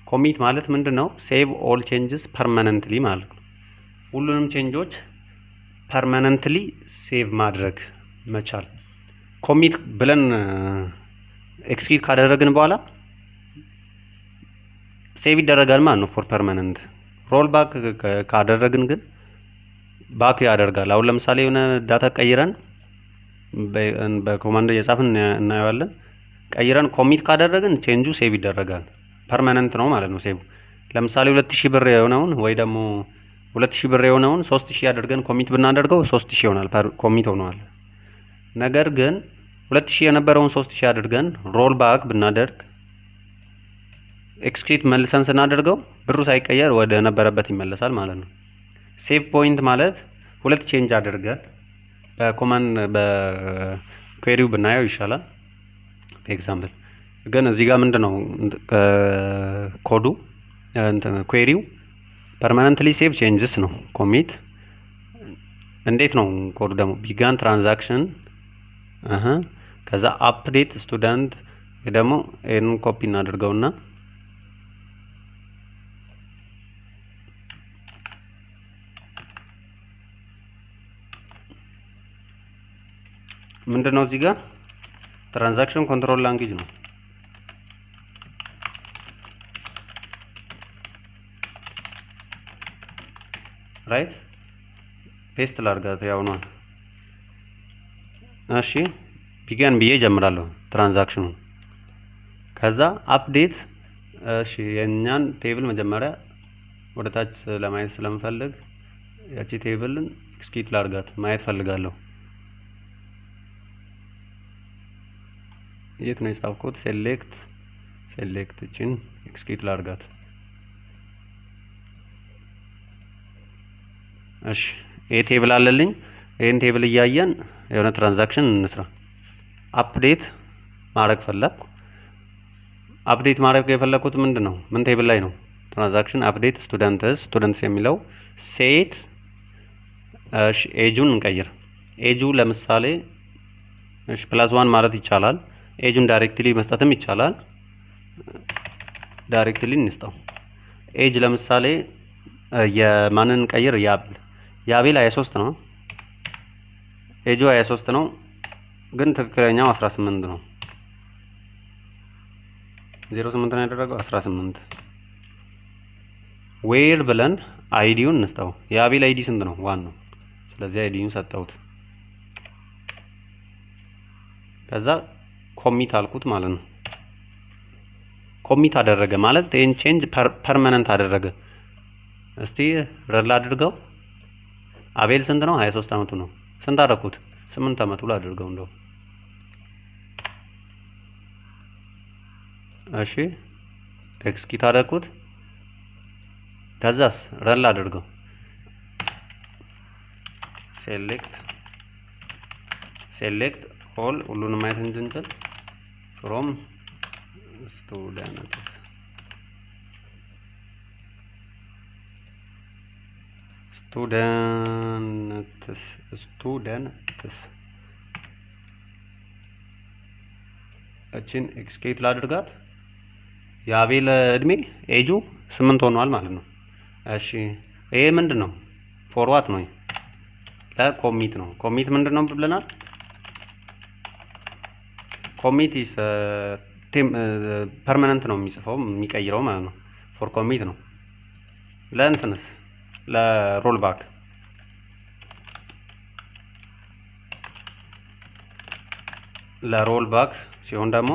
ኮሚት ማለት ምንድነው? ሴቭ ኦል ቼንጅስ ፐርማነንትሊ ማለት ነው። ሁሉንም ቼንጆች ፐርማነንትሊ ሴቭ ማድረግ መቻል። ኮሚት ብለን ኤክስኪዩት ካደረግን በኋላ ሴቭ ይደረጋል ማለት ነው ፎር ፐርማነንት። ሮል ባክ ካደረግን ግን ባክ ያደርጋል። አሁን ለምሳሌ የሆነ ዳታ ቀይረን በኮማንድ እየጻፍን እናየዋለን። ቀይረን ኮሚት ካደረግን ቼንጁ ሴቭ ይደረጋል። ፐርማነንት ነው ማለት ነው ሴቭ። ለምሳሌ 2000 ብር የሆነውን ወይ ደግሞ 2000 ብር የሆነውን 3000 አድርገን ኮሚት ብናደርገው 3000 ይሆናል፣ ኮሚት ሆኗል። ነገር ግን 2000 የነበረውን 3000 አድርገን ሮል ባክ ብናደርግ ኤክስኪዩት መልሰን ስናደርገው ብሩ ሳይቀየር ወደ ነበረበት ይመለሳል ማለት ነው። ሴቭ ፖይንት ማለት ሁለት ቼንጅ አድርገን በኮማንድ በኩዌሪው ብናየው ይሻላል። ኤግዛምፕል ግን እዚህ ጋር ምንድነው ኮዱ ኩዌሪው ፐርማነንትሊ ሴቭ ቼንጅስ ነው። ኮሚት እንዴት ነው ኮዱ ደግሞ ቢጋን ትራንዛክሽን ከዛ አፕዴት ስቱደንት ደግሞ ይሄንን ኮፒ እናድርገውና ምንድነው እዚህ ጋር ትራንዛክሽን ኮንትሮል ላንጉዌጅ ነው። ራይት ፔስት ላድርጋት ያው ነው። እሺ ቢገን ብዬ ጀምራለሁ ትራንዛክሽኑ። ከዛ አፕዴት እሺ የኛን ቴብል መጀመሪያ ወደ ታች ለማየት ስለምፈልግ ያቺ ቴብልን ኤክስኪዩት ላድርጋት ማየት ፈልጋለሁ። የት ነው የጻፍኩት? ሴሌክት እቺን ኤክስኪዩት ላድርጋት። እሺ ይሄ ቴብል አለልኝ። ይሄን ቴብል እያየን የሆነ ትራንዛክሽን እንስራ። አፕዴት ማድረግ ፈለኩ። አፕዴት ማድረግ የፈለኩት ምንድነው? ምን ቴብል ላይ ነው? ትራንዛክሽን አፕዴት ስቱደንትስ የሚለው ሴት እሺ ኤጁን እንቀይር። ኤጁ ለምሳሌ እሺ +1 ማለት ይቻላል። ኤጁን ዳይሬክትሊ መስጠትም ይቻላል። ዳይሬክትሊ እንስጠው። ኤጅ ለምሳሌ የማንን ቀይር? ያቤል 23 ነው። ኤጁ 23 ነው፣ ግን ትክክለኛው 18 ነው። 08 ነው ያደረገው 18። ዌር ብለን አይዲውን እንስጠው። የአቤል አይዲ ስንት ነው? 1 ነው። ስለዚህ አይዲውን ሰጠሁት። ከዛ ኮሚት አልኩት ማለት ነው። ኮሚት አደረገ ማለት ይሄን ቼንጅ ፐርማነንት አደረገ። እስቲ ረላ አድርገው። አቤል ስንት ነው? 23 አመቱ ነው። ስንት አደረኩት? 8 አመቱ ላይ አድርገው እንደው። እሺ ኤክስኪዩት አደረኩት። ከዛስ ረላ አድርገው። ሴሌክት ኦል ሁሉንም ማየት እንድንችል ፍሮም ስቱደንትስ ስቱደንትስ እችን ኤክስኬት ላድርጋት። የአቤል እድሜ ኤጁ 8 ሆኗል ማለት ነው። እሺ ይሄ ምንድን ነው? ፎርዋት ነው፣ ለኮሚት ነው። ኮሚት ምንድን ነው ብለናል? ኮሚት ኢስ ፐርማነንት ነው የሚጽፈው የሚቀይረው ማለት ነው። ፎር ኮሚት ነው። ለእንትንስ ለሮል ባክ ለሮል ባክ ሲሆን ደግሞ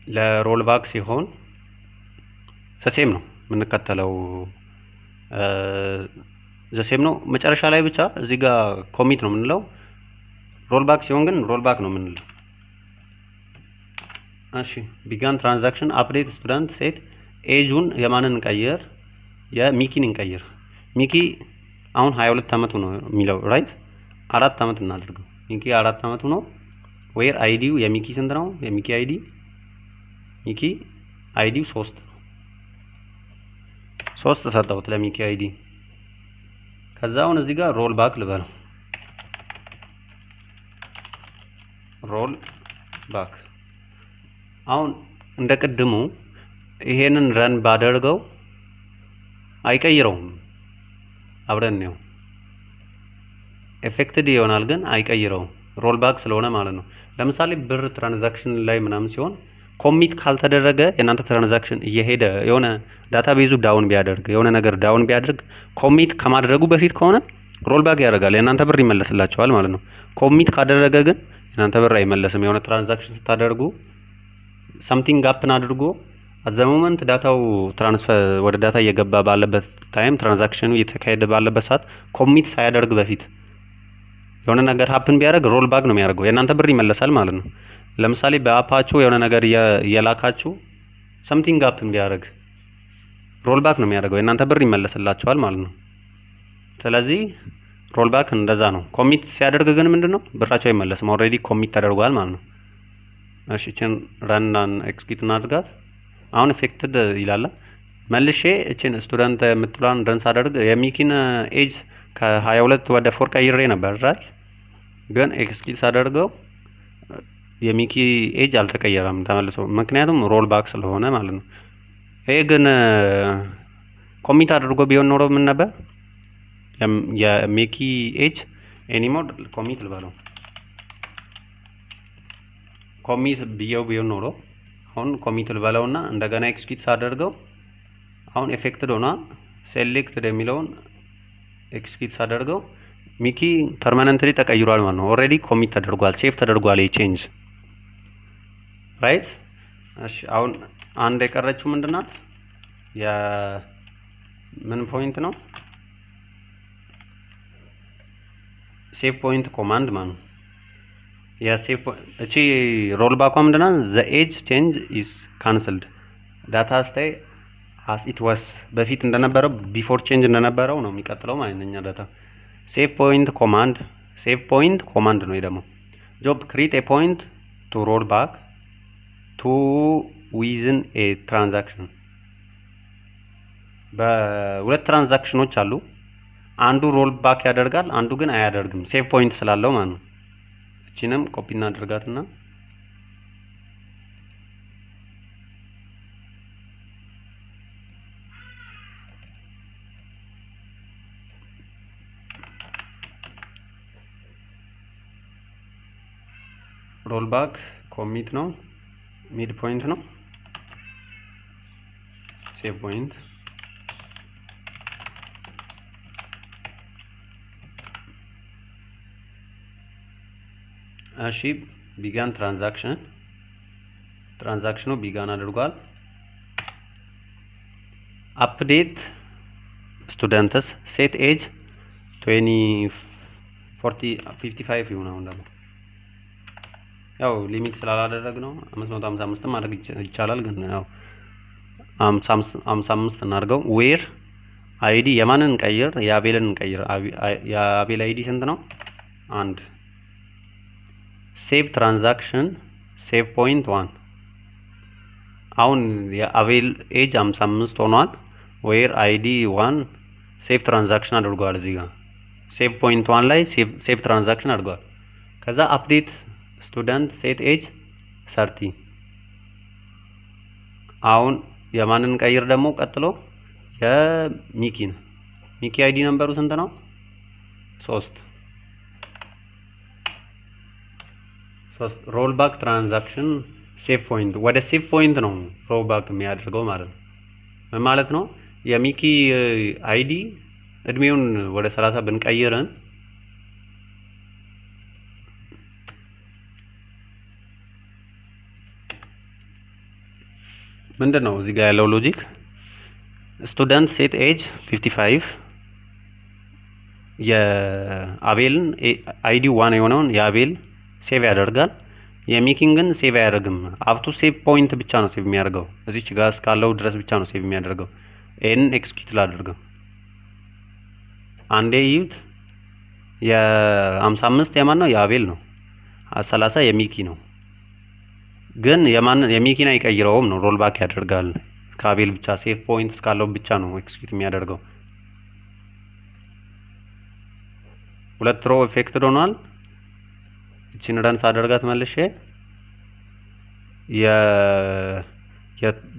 ለሮል ባክ ሲሆን ዘሴም ነው የምንከተለው፣ ዘሴም ነው። መጨረሻ ላይ ብቻ እዚህ ጋር ኮሚት ነው የምንለው። ሮል ባክ ሲሆን ግን ሮል ባክ ነው የምንለው። እሺ ቢጋን ትራንዛክሽን አፕዴት ስቱደንት ሴት ኤጁን የማንን እንቀይር? የሚኪን እንቀይር። ሚኪ አሁን 22 ዓመቱ ነው የሚለው ራይት። 4 ዓመት እናድርገው። ሚኪ 4 ዓመቱ ነው። ዌር አይዲው የሚኪ ስንት ነው? የሚኪ አይዲ ሚኪ አይዲው 3 ነው። 3 ሰጠሁት ለሚኪ አይዲ። ከዛ አሁን እዚህ ጋር ሮል ባክ ልበለው። ሮል ባክ አሁን እንደ ቅድሙ ይሄንን ረን ባደርገው አይቀይረውም። አብረን ነው ኤፌክትድ ይሆናል ግን አይቀይረውም፣ ሮል ባክ ስለሆነ ማለት ነው። ለምሳሌ ብር ትራንዛክሽን ላይ ምናምን ሲሆን ኮሚት ካልተደረገ የእናንተ ትራንዛክሽን እየሄደ የሆነ ዳታቤዙ ዳውን ቢያደርግ የሆነ ነገር ዳውን ቢያደርግ ኮሚት ከማድረጉ በፊት ከሆነ ሮል ባክ ያደርጋል፣ የእናንተ ብር ይመለስላቸዋል ማለት ነው። ኮሚት ካደረገ ግን የእናንተ ብር አይመለስም። የሆነ ትራንዛክሽን ስታደርጉ ሳምቲንግ አፕን አድርጎ አት ዘ ሞመንት ዳታው ትራንስፈር ወደ ዳታ እየገባ ባለበት ታይም ትራንዛክሽኑ እየተካሄደ ባለበት ሰዓት ኮሚት ሳያደርግ በፊት የሆነ ነገር ሀፕን ቢያደርግ ሮል ባክ ነው የሚያደርገው፣ የእናንተ ብር ይመለሳል ማለት ነው። ለምሳሌ በአፓችሁ የሆነ ነገር እየላካችሁ ሳምቲንግ አፕን ቢያደርግ ሮል ባክ ነው የሚያደርገው፣ የእናንተ ብር ይመለስላቸዋል ማለት ነው። ስለዚህ ሮል ባክ እንደዛ ነው። ኮሚት ሲያደርግ ግን ምንድነው ብራቸው አይመለስም፣ ኦልሬዲ ኮሚት ተደርጓል ማለት ነው። እሺ እችን ረን ኤክስኪዩት እናድርጋት። አሁን ኤፌክትድ ይላል። መልሼ እችን ስቱደንት የምትሏን ረን ሳደርግ የሚኪን ኤጅ ከ22 ወደ 4 ቀይሬ ነበር ራይት። ግን ኤክስኪዩት ሳደርገው የሚኪ ኤጅ አልተቀየረም ተመልሶ፣ ምክንያቱም ሮል ባክ ስለሆነ ማለት ነው። ይሄ ግን ኮሚት አድርጎ ቢሆን ኖሮ ምን ነበር? የሚኪ ኤጅ ኤኒሞር ኮሚት ልበለው፣ ኮሚት ብየው ቢሆን ኖሮ አሁን ኮሚት ልበለውና እንደገና ኤክስኪዩት ሳደርገው አሁን ኤፌክትድ ሆና ሴሌክትድ የሚለውን ኤክስኪዩት ሳደርገው ሚኪ ፐርማነንትሊ ተቀይሯል ማለት ነው። ኦልሬዲ ኮሚት ተደርጓል፣ ሴቭ ተደርጓል ቼንጅ ራይት። እሺ አሁን አንድ የቀረችው ምንድናት? የምን ፖይንት ነው? ሴቭ ፖይንት ኮማንድ ማለት ነው። የሴቭ እቺ ሮል ባኳ ምንድናት? ዘ ኤጅ ቼንጅ ኢዝ ካንስልድ ዳታ ስቴይ አስ ኢት ዋስ፣ በፊት እንደነበረው ቢፎር ቼንጅ እንደነበረው ነው የሚቀጥለው ማለት ነው። እኛ ዳታ ሴቭ ፖይንት ኮማንድ፣ ሴቭ ፖይንት ኮማንድ ነው። ደግሞ ጆብ ክሪኤት ኤ ፖይንት ቱ ሮል ባክ ቱ ዊዝን ኤ ትራንዛክሽን። በሁለት ትራንዛክሽኖች አሉ። አንዱ ሮል ባክ ያደርጋል፣ አንዱ ግን አያደርግም ሴቭ ፖይንት ስላለው ማለት ነው። እቺንም ኮፒ እናድርጋትና ሮል ባክ ኮሚት ነው፣ ሚድ ፖይንት ነው፣ ሴቭ ፖይንት እሺ ቢጋን ትራንዛክሽኑ ቢጋን አድርጓል። አፕዴት ስቱደንትስ ሴት ኤጅ 20 40 55 ይሁን። አሁን ደግሞ ያው ሊሚት ስላላደረግ ነው 555 ማድረግ ይቻላል፣ ግን ያው 55 እናድርገው። ዌር አይዲ የማንን እንቀይር? የአቤልን እንቀይር። የአቤል አይዲ ስንት ነው? 1 ሴቭ ትራንዛክሽን ሴቭ ፖይንት 1 አሁን የአቤል ኤጅ 55 ሆኗል። ዌር አይዲ 1 ሴቭ ትራንዛክሽን አድርጓል። እዚህ ጋር ሴቭ ፖይንት 1 ላይ ሴቭ ትራንዛክሽን አድርጓል። ከዛ አፕዴት ስቱደንት ሴት ኤጅ 30። አሁን የማንን ቀይር ደግሞ ቀጥሎ የሚኪን ሚኪ አይዲ ነምበሩ ስንት ነው? 3 ሮል ባክ ትራንዛክሽን ሴቭ ፖይንት ወደ ሴቭ ፖይንት ነው ሮል ባክ የሚያደርገው ማለት ነው። ምን ማለት ነው? የሚኪ አይዲ እድሜውን ወደ 30 ብንቀይረን ምንድን ነው እዚህ ጋር ያለው ሎጂክ? ስቱደንት ሴት ኤጅ 55 የአቤልን አይዲ 1 የሆነውን የአቤል ሴቭ ያደርጋል። የሚኪን ግን ሴቭ አያደርግም። አፕቱ ሴቭ ፖይንት ብቻ ነው ሴቭ የሚያደርገው። እዚች ጋር እስካለው ድረስ ብቻ ነው ሴቭ የሚያደርገው። ይሄንን ኤክስኪዩት ላድርገው። አንዴ ይዩት። የ55 የማን ነው? የአቤል ነው። 30 የሚኪ ነው። ግን የሚኪን አይቀይረውም ነው፣ ሮል ባክ ያደርጋል። ከአቤል ብቻ ሴቭ ፖይንት እስካለው ብቻ ነው ኤክስኪዩት የሚያደርገው። ሁለት ሮ ኢፌክትድ ሆኗል። እቺን ረን ሳደርጋት መልሼ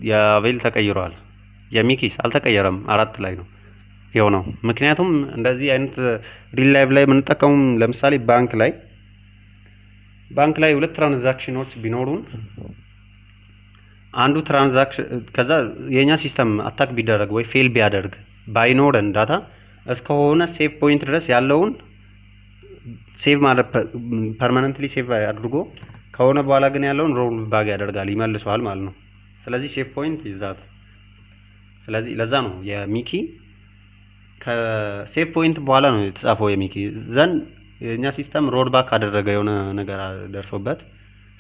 የአቤል ተቀይሯል። የሚኪስ አልተቀየረም፣ 4 ላይ ነው የሆነው። ምክንያቱም እንደዚህ አይነት ሪል ላይፍ ላይ የምንጠቀሙ ለምሳሌ ባንክ ላይ 2 ትራንዛክሽኖች ቢኖሩን አንዱ ትራንዛክሽን ከዛ የኛ ሲስተም አታክ ቢደረግ ወይ ፌል ቢያደርግ ባይኖረን ዳታ እስከሆነ ሴቭ ፖይንት ድረስ ያለውን ሴቭ ማለት ፐርማነንትሊ ሴቭ አድርጎ ከሆነ በኋላ ግን ያለውን ሮል ባክ ያደርጋል፣ ይመልሰዋል ማለት ነው። ስለዚህ ሴቭ ፖይንት ይዛት። ስለዚህ ለዛ ነው የሚኪ ከሴቭ ፖይንት በኋላ ነው የተጻፈው። የሚኪ ዘን የኛ ሲስተም ሮል ባክ አደረገ የሆነ ነገር ደርሶበት።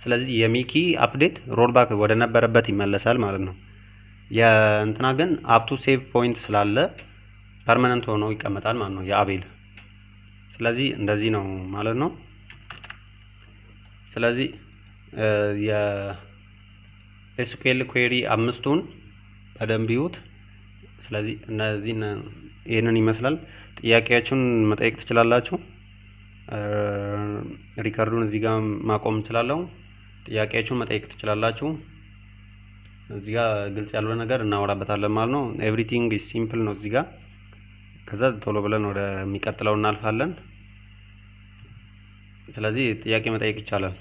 ስለዚህ የሚኪ አፕዴት ሮል ባክ ወደ ነበረበት ይመለሳል ማለት ነው። የእንትና ግን አፕቱ ሴቭ ፖይንት ስላለ ፐርማነንት ሆኖ ይቀመጣል ማለት ነው የአቤል። ስለዚህ እንደዚህ ነው ማለት ነው። ስለዚህ የኤስኩኤል ኩዌሪ 5ቱን በደንብ ይዩት። ስለዚህ እነዚህ ይሄንን ይመስላል። ጥያቄያችሁን መጠየቅ ትችላላችሁ። ሪከርዱን እዚህ ጋር ማቆም እንችላለሁ። ጥያቄያችሁን መጠየቅ ትችላላችሁ። እዚህ ጋር ግልጽ ያልሆነ ነገር እናወራበታለን ማለት ነው። ኤቭሪቲንግ ኢዝ ሲምፕል ነው እዚህ ጋር። ከዛ ቶሎ ብለን ወደ የሚቀጥለው እናልፋለን። ስለዚህ ጥያቄ መጠየቅ ይቻላል።